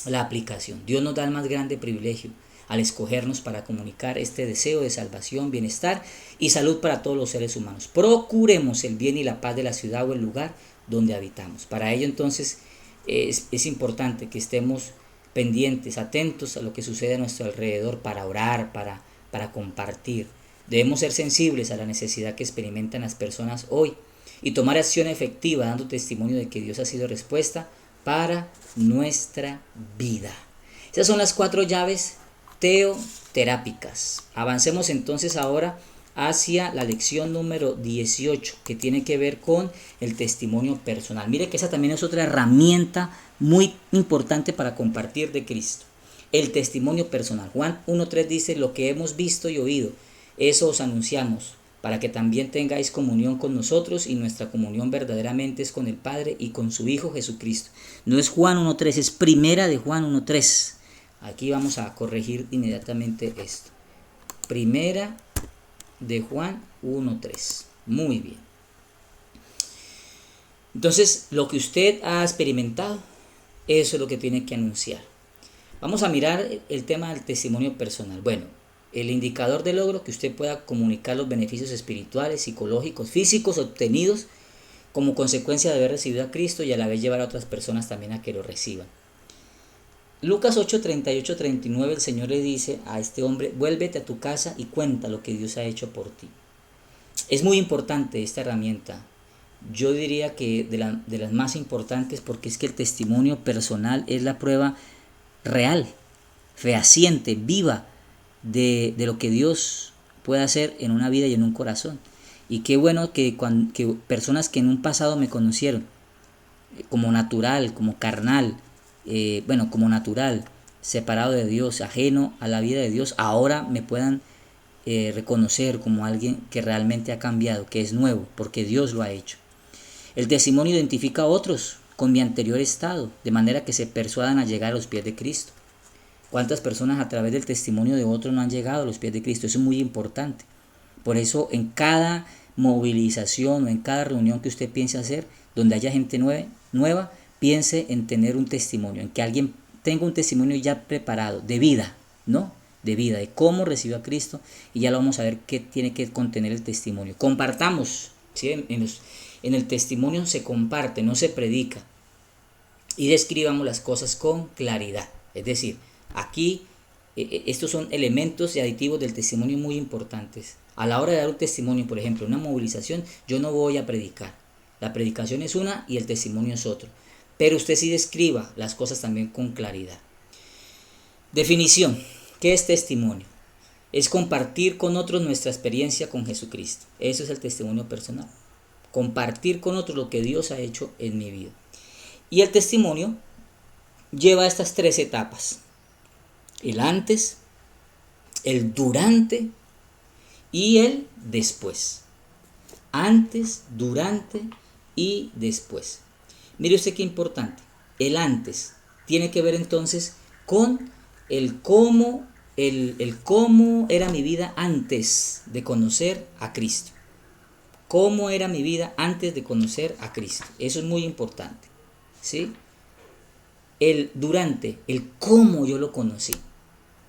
La aplicación. Dios nos da el más grande privilegio al escogernos para comunicar este deseo de salvación, bienestar y salud para todos los seres humanos. Procuremos el bien y la paz de la ciudad o el lugar donde habitamos. Para ello entonces es importante que estemos pendientes, atentos a lo que sucede a nuestro alrededor, para orar, para compartir. Debemos ser sensibles a la necesidad que experimentan las personas hoy y tomar acción efectiva, dando testimonio de que Dios ha sido respuesta para nuestra vida. Esas son las 4 llaves teoterápicas. Avancemos entonces ahora hacia la lección número 18, que tiene que ver con el testimonio personal. Mire que esa también es otra herramienta muy importante para compartir de Cristo. El testimonio personal. Juan 1:3 dice: lo que hemos visto y oído, eso os anunciamos, para que también tengáis comunión con nosotros, y nuestra comunión verdaderamente es con el Padre y con su Hijo Jesucristo. No es Juan 1:3, es primera de Juan 1:3. Aquí vamos a corregir inmediatamente esto. Primera de Juan 1:3. Muy bien. Entonces, lo que usted ha experimentado, eso es lo que tiene que anunciar. Vamos a mirar el tema del testimonio personal. Bueno, el indicador de logro: que usted pueda comunicar los beneficios espirituales, psicológicos, físicos obtenidos como consecuencia de haber recibido a Cristo, y a la vez llevar a otras personas también a que lo reciban. Lucas 8:38-39, el Señor le dice a este hombre: vuélvete a tu casa y cuenta lo que Dios ha hecho por ti. Es muy importante esta herramienta. Yo diría que de las más importantes, porque es que el testimonio personal es la prueba real, fehaciente, viva de lo que Dios puede hacer en una vida y en un corazón. Y qué bueno que personas que en un pasado me conocieron como natural, como carnal, como natural, separado de Dios, ajeno a la vida de Dios, ahora me puedan reconocer como alguien que realmente ha cambiado, que es nuevo, porque Dios lo ha hecho. El testimonio identifica a otros con mi anterior estado, de manera que se persuadan a llegar a los pies de Cristo. ¿Cuántas personas a través del testimonio de otros no han llegado a los pies de Cristo? Eso es muy importante. Por eso en cada movilización o en cada reunión que usted piense hacer, donde haya gente nueva, piense en tener un testimonio, en que alguien tenga un testimonio ya preparado, de vida, ¿no? De vida, de cómo recibió a Cristo, y ya lo vamos a ver qué tiene que contener el testimonio. Compartamos, ¿sí? En el testimonio se comparte, no se predica. Y describamos las cosas con claridad. Es decir, aquí estos son elementos y aditivos del testimonio muy importantes. A la hora de dar un testimonio, por ejemplo, una movilización, yo no voy a predicar. La predicación es una y el testimonio es otro. Pero usted sí describa las cosas también con claridad. Definición. ¿Qué es testimonio? Es compartir con otros nuestra experiencia con Jesucristo. Eso es el testimonio personal. Compartir con otros lo que Dios ha hecho en mi vida. Y el testimonio lleva estas 3 etapas. El antes, el durante y el después. Antes, durante y después. Mire usted qué importante. El antes tiene que ver entonces con el cómo era mi vida antes de conocer a Cristo. Cómo era mi vida antes de conocer a Cristo. Eso es muy importante. ¿Sí? El durante, el cómo yo lo conocí.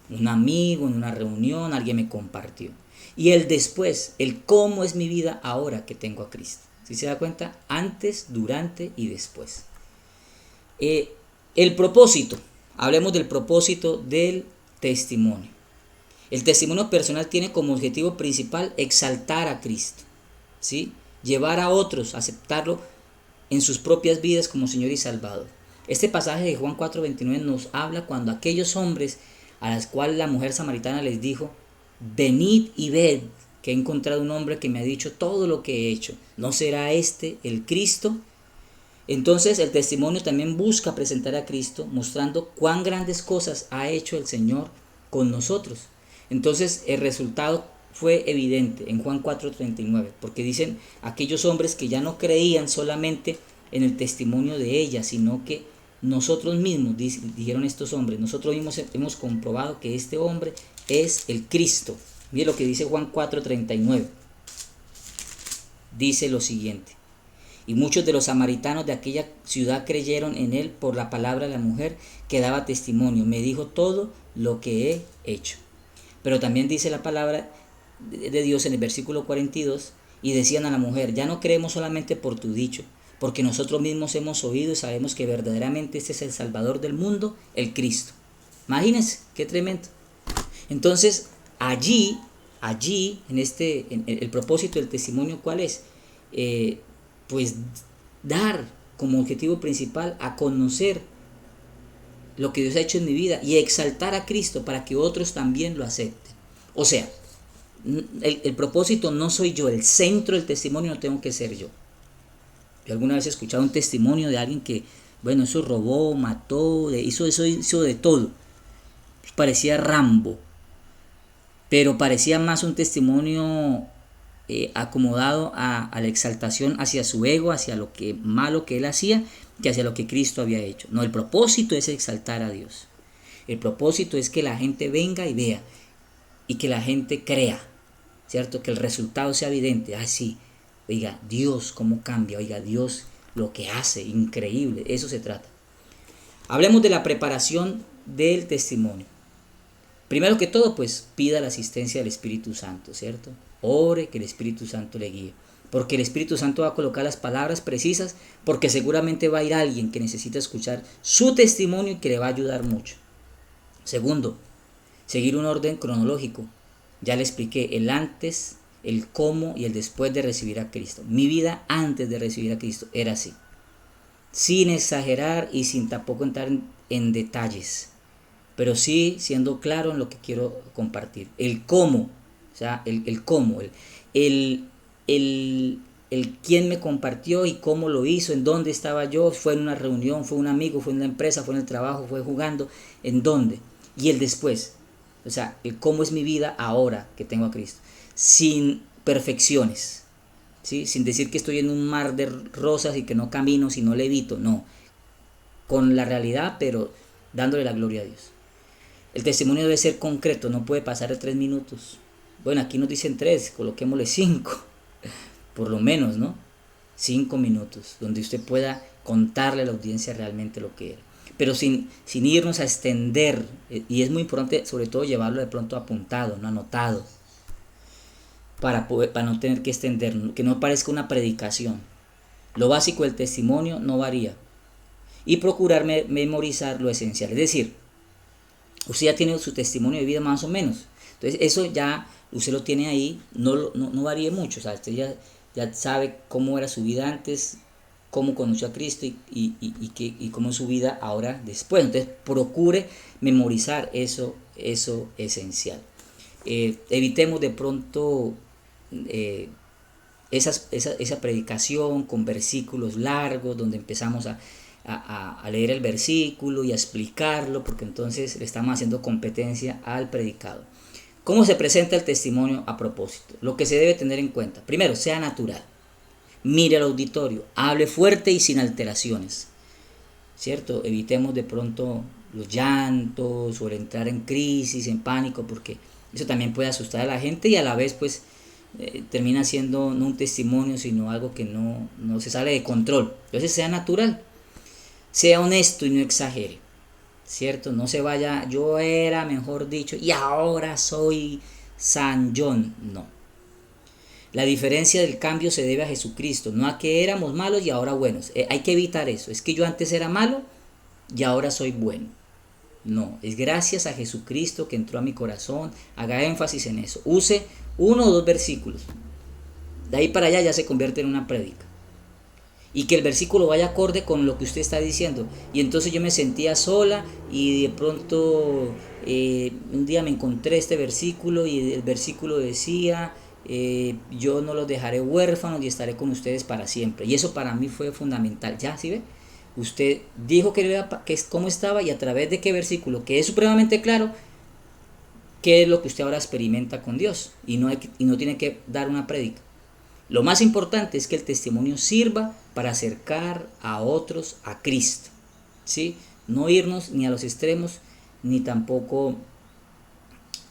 Un amigo, en una reunión, alguien me compartió. Y el después, el cómo es mi vida ahora que tengo a Cristo. ¿Sí se da cuenta? Antes, durante y después. El propósito. Hablemos del propósito del testimonio. El testimonio personal tiene como objetivo principal exaltar a Cristo. ¿Sí? Llevar a otros a aceptarlo en sus propias vidas como Señor y Salvador. Este pasaje de Juan 4:29 nos habla cuando aquellos hombres a los cuales la mujer samaritana les dijo: venid y ved que he encontrado un hombre que me ha dicho todo lo que he hecho. ¿No será este el Cristo? Entonces el testimonio también busca presentar a Cristo, mostrando cuán grandes cosas ha hecho el Señor con nosotros. Entonces el resultado fue evidente en Juan 4:39, porque dicen aquellos hombres que ya no creían solamente en el testimonio de ella, sino que nosotros mismos, dijeron estos hombres, nosotros mismos hemos comprobado que este hombre es el Cristo. Mire lo que dice Juan 4:39. Dice lo siguiente: y muchos de los samaritanos de aquella ciudad creyeron en él por la palabra de la mujer que daba testimonio. Me dijo todo lo que he hecho. Pero también dice la palabra de Dios en el versículo 42, y decían a la mujer: ya no creemos solamente por tu dicho, porque nosotros mismos hemos oído y sabemos que verdaderamente este es el Salvador del mundo, el Cristo. Imagínense, qué tremendo. Entonces, allí, en el propósito del testimonio, ¿cuál es? Pues dar como objetivo principal a conocer lo que Dios ha hecho en mi vida y exaltar a Cristo para que otros también lo acepten. O sea, el propósito no soy yo, el centro del testimonio no tengo que ser yo. Yo alguna vez he escuchado un testimonio de alguien que, bueno, eso robó, mató, hizo de todo. Parecía Rambo, pero parecía más un testimonio acomodado a la exaltación hacia su ego, hacia lo que malo que él hacía, que hacia lo que Cristo había hecho. No, el propósito es exaltar a Dios. El propósito es que la gente venga y vea, y que la gente crea, ¿cierto? Que el resultado sea evidente. Ah, sí, oiga, Dios cómo cambia, oiga, Dios lo que hace, increíble, eso se trata. Hablemos de la preparación del testimonio. Primero que todo, pues pida la asistencia del Espíritu Santo, ¿cierto? Ore que el Espíritu Santo le guíe, porque el Espíritu Santo va a colocar las palabras precisas, porque seguramente va a ir alguien que necesita escuchar su testimonio y que le va a ayudar mucho. Segundo, seguir un orden cronológico. Ya le expliqué el antes, el cómo y el después de recibir a Cristo. Mi vida antes de recibir a Cristo era así, sin exagerar y sin tampoco entrar en detalles, pero sí siendo claro en lo que quiero compartir. El cómo, o sea, el cómo, el quién me compartió y cómo lo hizo, en dónde estaba yo, fue en una reunión, fue un amigo, fue en la empresa, fue en el trabajo, fue jugando, en dónde. Y el después, o sea, el cómo es mi vida ahora que tengo a Cristo, sin perfecciones, ¿sí? Sin decir que estoy en un mar de rosas y que no camino, sino levito, no, con la realidad, pero dándole la gloria a Dios. El testimonio debe ser concreto, no puede pasar de 3 minutos. Bueno, aquí nos dicen 3, coloquémosle 5, por lo menos, ¿no? 5 minutos, donde usted pueda contarle a la audiencia realmente lo que era. Pero sin irnos a extender, y es muy importante sobre todo llevarlo de pronto apuntado, no anotado, para no tener que extender, que no parezca una predicación. Lo básico del testimonio no varía. Y procurar memorizar lo esencial. Es decir, usted ya tiene su testimonio de vida más o menos. Entonces eso ya usted lo tiene ahí, no varíe mucho. O sea, usted ya sabe cómo era su vida antes, cómo conoció a Cristo y cómo es su vida ahora después. Entonces procure memorizar eso esencial. Evitemos de pronto esa predicación con versículos largos donde empezamos a leer el versículo y a explicarlo, porque entonces le estamos haciendo competencia al predicado. ¿Cómo se presenta el testimonio a propósito? Lo que se debe tener en cuenta: primero, sea natural, mire al auditorio, hable fuerte y sin alteraciones, ¿cierto? Evitemos de pronto los llantos o el entrar en crisis, en pánico, porque eso también puede asustar a la gente y a la vez pues termina siendo no un testimonio, sino algo que no se sale de control. Entonces sea natural, sea honesto y no exagere, ¿cierto? No se vaya, yo era, mejor dicho, y ahora soy San John. No. La diferencia del cambio se debe a Jesucristo, no a que éramos malos y ahora buenos. Hay que evitar eso. Es que yo antes era malo y ahora soy bueno. No, es gracias a Jesucristo que entró a mi corazón. Haga énfasis en eso. Use 1 o 2 versículos. De ahí para allá ya se convierte en una prédica. Y que el versículo vaya acorde con lo que usted está diciendo. Y entonces yo me sentía sola y de pronto un día me encontré este versículo y el versículo decía: yo no los dejaré huérfanos y estaré con ustedes para siempre. Y eso para mí fue fundamental. ¿Ya? ¿Sí ve? Usted dijo que cómo estaba y a través de qué versículo, que es supremamente claro, qué es lo que usted ahora experimenta con Dios. Y no tiene que dar una prédica. Lo más importante es que el testimonio sirva para acercar a otros a Cristo, ¿sí? No irnos ni a los extremos, ni tampoco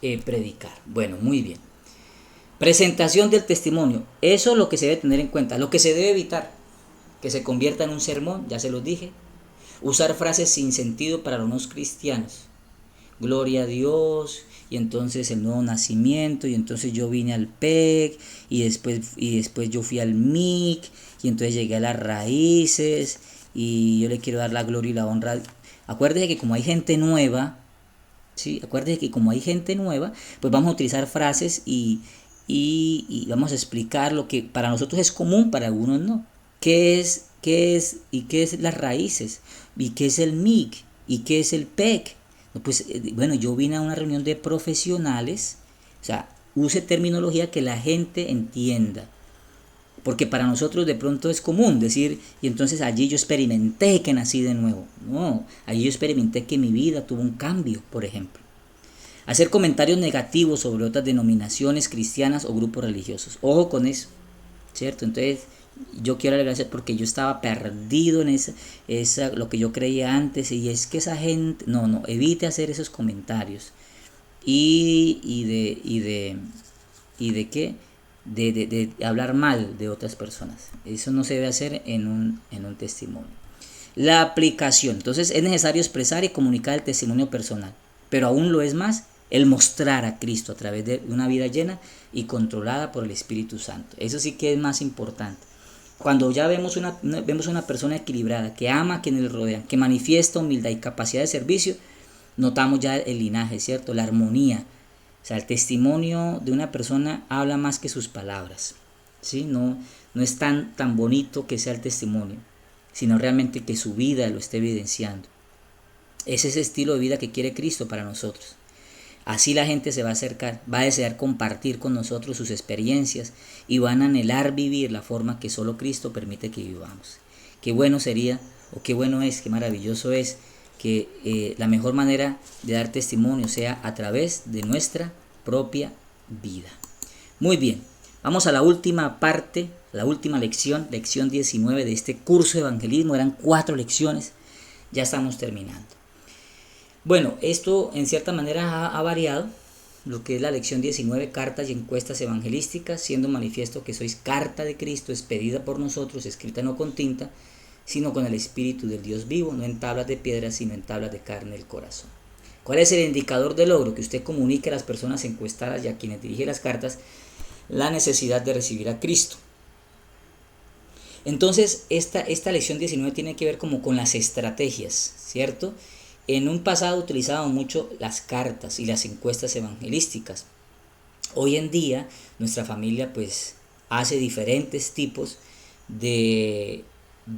predicar. Bueno, muy bien. Presentación del testimonio. Eso es lo que se debe tener en cuenta. Lo que se debe evitar: que se convierta en un sermón, ya se los dije. Usar frases sin sentido para los no cristianos. Gloria a Dios, y entonces el nuevo nacimiento, y entonces yo vine al PEC, y después yo fui al MIC, y entonces llegué a las raíces, y yo le quiero dar la gloria y la honra. Acuérdese que como hay gente nueva, ¿sí? Acuérdese que como hay gente nueva, pues vamos a utilizar frases y vamos a explicar lo que para nosotros es común, para algunos no. ¿Qué es las raíces? ¿Y qué es el MIC? ¿Y qué es el PEC? Pues bueno, yo vine a una reunión de profesionales. O sea, use terminología que la gente entienda, porque para nosotros de pronto es común decir: y entonces allí yo experimenté que nací de nuevo. No, allí yo experimenté que mi vida tuvo un cambio, por ejemplo. Hacer comentarios negativos sobre otras denominaciones cristianas o grupos religiosos. Ojo con eso, ¿cierto? Entonces yo quiero darle gracias porque yo estaba perdido en lo que yo creía antes, y es que esa gente, no, evite hacer esos comentarios de hablar mal de otras personas. Eso no se debe hacer en un testimonio. La aplicación. Entonces es necesario expresar y comunicar el testimonio personal, pero aún lo es más el mostrar a Cristo a través de una vida llena y controlada por el Espíritu Santo. Eso sí que es más importante. Cuando ya vemos una persona equilibrada, que ama a quienes le rodean, que manifiesta humildad y capacidad de servicio, notamos ya el linaje, ¿cierto? La armonía. O sea, el testimonio de una persona habla más que sus palabras, ¿sí? No es tan bonito que sea el testimonio, sino realmente que su vida lo esté evidenciando. Es ese estilo de vida que quiere Cristo para nosotros. Así la gente se va a acercar, va a desear compartir con nosotros sus experiencias y van a anhelar vivir la forma que solo Cristo permite que vivamos. Qué bueno sería, o qué bueno es, qué maravilloso es que la mejor manera de dar testimonio sea a través de nuestra propia vida. Muy bien, vamos a la última parte, la última lección 19 de este curso de evangelismo. Eran 4 lecciones, ya estamos terminando. Bueno, esto en cierta manera ha variado, lo que es la lección 19, cartas y encuestas evangelísticas, siendo manifiesto que sois carta de Cristo, expedida por nosotros, escrita no con tinta, sino con el Espíritu del Dios vivo, no en tablas de piedra, sino en tablas de carne del corazón. ¿Cuál es el indicador de logro? Que usted comunique a las personas encuestadas y a quienes dirige las cartas la necesidad de recibir a Cristo. Entonces, esta lección 19 tiene que ver como con las estrategias, ¿cierto? En un pasado utilizábamos mucho las cartas y las encuestas evangelísticas. Hoy en día, nuestra familia pues hace diferentes tipos de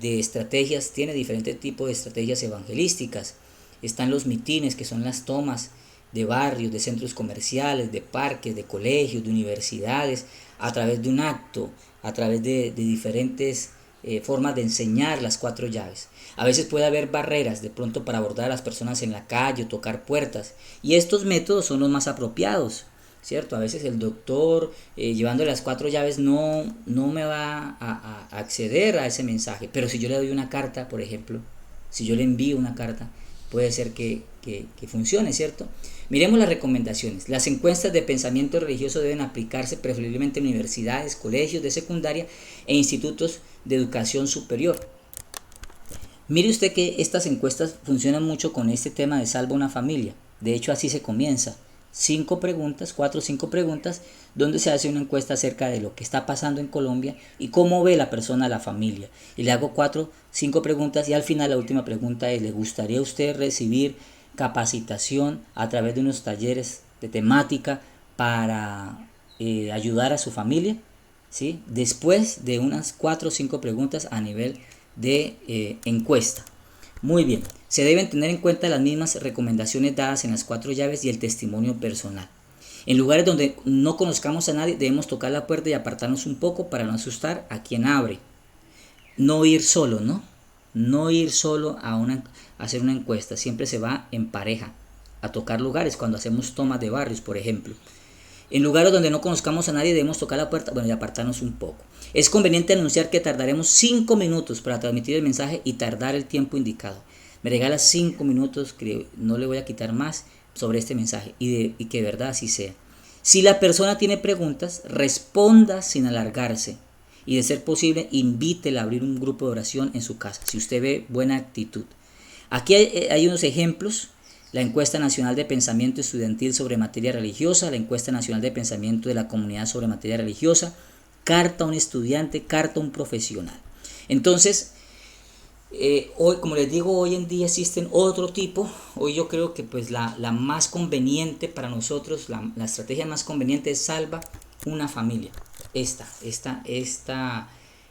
estrategias, tiene diferentes tipos de estrategias evangelísticas. Están los mitines, que son las tomas de barrios, de centros comerciales, de parques, de colegios, de universidades, a través de un acto, a través de diferentes formas de enseñar las 4 llaves. A veces puede haber barreras de pronto para abordar a las personas en la calle o tocar puertas, y estos métodos son los más apropiados, ¿cierto? A veces el doctor llevándole las 4 llaves no me va a acceder a ese mensaje, pero si yo le doy una carta, por ejemplo, si yo le envío una carta, puede ser que funcione, ¿cierto? Miremos las recomendaciones. Las encuestas de pensamiento religioso deben aplicarse preferiblemente en universidades, colegios de secundaria e institutos de educación superior. Mire usted que estas encuestas funcionan mucho con este tema de salva una familia. De hecho, así se comienza. 5 preguntas, 4 o 5 preguntas, donde se hace una encuesta acerca de lo que está pasando en Colombia y cómo ve la persona a la familia. Y le hago 4, 5 preguntas y al final la última pregunta es: ¿le gustaría a usted recibir capacitación a través de unos talleres de temática para ayudar a su familia? ¿Sí? Después de unas 4 o 5 preguntas a nivel de encuesta. Muy bien, se deben tener en cuenta las mismas recomendaciones dadas en las 4 llaves y el testimonio personal. En lugares donde no conozcamos a nadie, debemos tocar la puerta y apartarnos un poco para no asustar a quien abre. No ir solo, ¿no? No ir solo a hacer una encuesta. Siempre se va en pareja a tocar lugares cuando hacemos tomas de barrios, por ejemplo. En lugares donde no conozcamos a nadie debemos tocar la puerta, y apartarnos un poco. Es conveniente anunciar que tardaremos 5 minutos para transmitir el mensaje y tardar el tiempo indicado. Me regala 5 minutos, que no le voy a quitar más sobre este mensaje y que de verdad así sea. Si la persona tiene preguntas, responda sin alargarse y, de ser posible, invítela a abrir un grupo de oración en su casa, si usted ve buena actitud. Aquí hay unos ejemplos. La encuesta nacional de pensamiento estudiantil sobre materia religiosa, la encuesta nacional de pensamiento de la comunidad sobre materia religiosa, carta a un estudiante, carta a un profesional. Entonces, hoy, como les digo, hoy en día existen otro tipo. Hoy yo creo que pues la más conveniente para nosotros, la estrategia más conveniente es salva una familia. Esta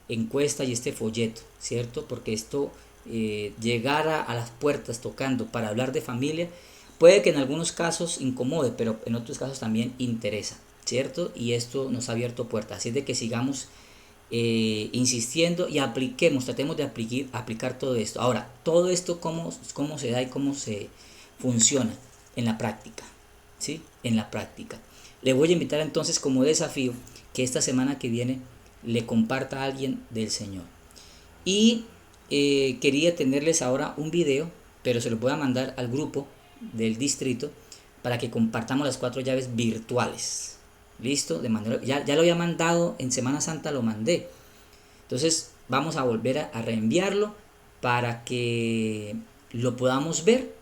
encuesta y este folleto, ¿cierto? Porque esto, llegar a las puertas tocando para hablar de familia, puede que en algunos casos incomode, pero en otros casos también interesa, ¿cierto? Y esto nos ha abierto puertas. Así es de que sigamos insistiendo y tratemos de aplicar todo esto. Ahora, todo esto cómo se da y cómo se funciona en la práctica, ¿sí? En la práctica. Le voy a invitar entonces como desafío que esta semana que viene le comparta a alguien del Señor. Y quería tenerles ahora un video, pero se lo voy a mandar al grupo del distrito para que compartamos las 4 llaves virtuales. ¿Listo? De manera, ya lo había mandado en Semana Santa, lo mandé. Entonces vamos a volver a reenviarlo para que lo podamos ver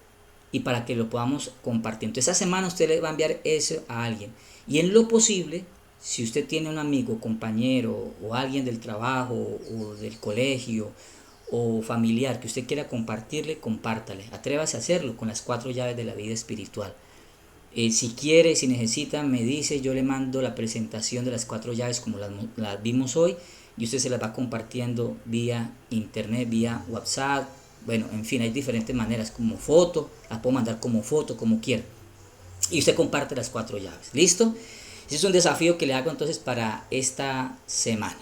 y para que lo podamos compartir. Entonces esta semana usted le va a enviar eso a alguien. Y en lo posible, si usted tiene un amigo, compañero o alguien del trabajo o del colegio o familiar que usted quiera compartirle, compártale. Atrévase a hacerlo con las 4 llaves de la vida espiritual. Si quiere, si necesita, me dice, yo le mando la presentación de las 4 llaves como las vimos hoy y usted se las va compartiendo vía internet, vía WhatsApp. Bueno, en fin, hay diferentes maneras, como foto, las puedo mandar como foto, como quiera. Y usted comparte las 4 llaves. ¿Listo? Ese es un desafío que le hago entonces para esta semana.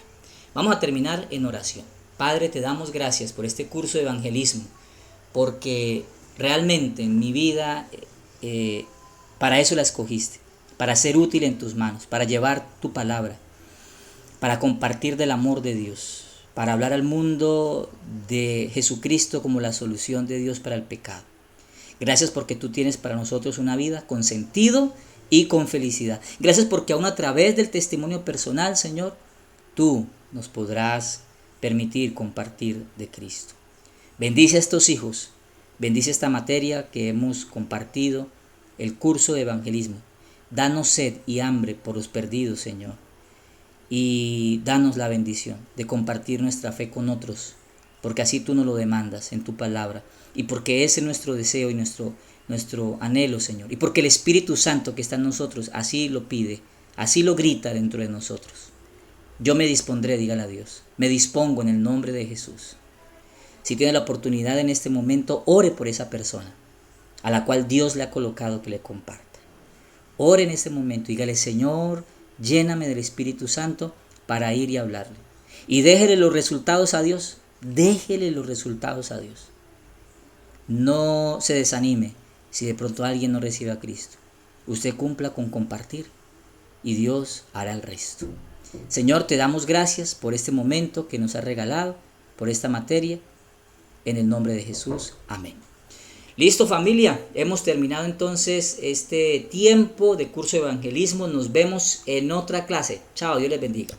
Vamos a terminar en oración. Padre, te damos gracias por este curso de evangelismo, porque realmente en mi vida para eso la escogiste, para ser útil en tus manos, para llevar tu palabra, para compartir del amor de Dios, para hablar al mundo de Jesucristo como la solución de Dios para el pecado. Gracias porque tú tienes para nosotros una vida con sentido y con felicidad. Gracias porque aún a través del testimonio personal, Señor, tú nos podrás permitir compartir de Cristo. Bendice a estos hijos, bendice esta materia que hemos compartido, el curso de evangelismo. Danos sed y hambre por los perdidos, Señor. Y danos la bendición de compartir nuestra fe con otros, porque así tú nos lo demandas en tu palabra, y porque ese es nuestro deseo y nuestro anhelo, Señor, y porque el Espíritu Santo que está en nosotros así lo pide, así lo grita dentro de nosotros. Yo me dispondré, dígale a Dios, me dispongo en el nombre de Jesús. Si tiene la oportunidad en este momento, ore por esa persona a la cual Dios le ha colocado que le comparta. Ore en este momento y dígale: Señor, lléname del Espíritu Santo para ir y hablarle. Y déjele los resultados a Dios. Déjele los resultados a Dios. No se desanime si de pronto alguien no recibe a Cristo. Usted cumpla con compartir y Dios hará el resto. Señor, te damos gracias por este momento que nos has regalado, por esta materia. En el nombre de Jesús. Amén. Listo, familia, hemos terminado entonces este tiempo de curso de evangelismo. Nos vemos en otra clase. Chao, Dios les bendiga.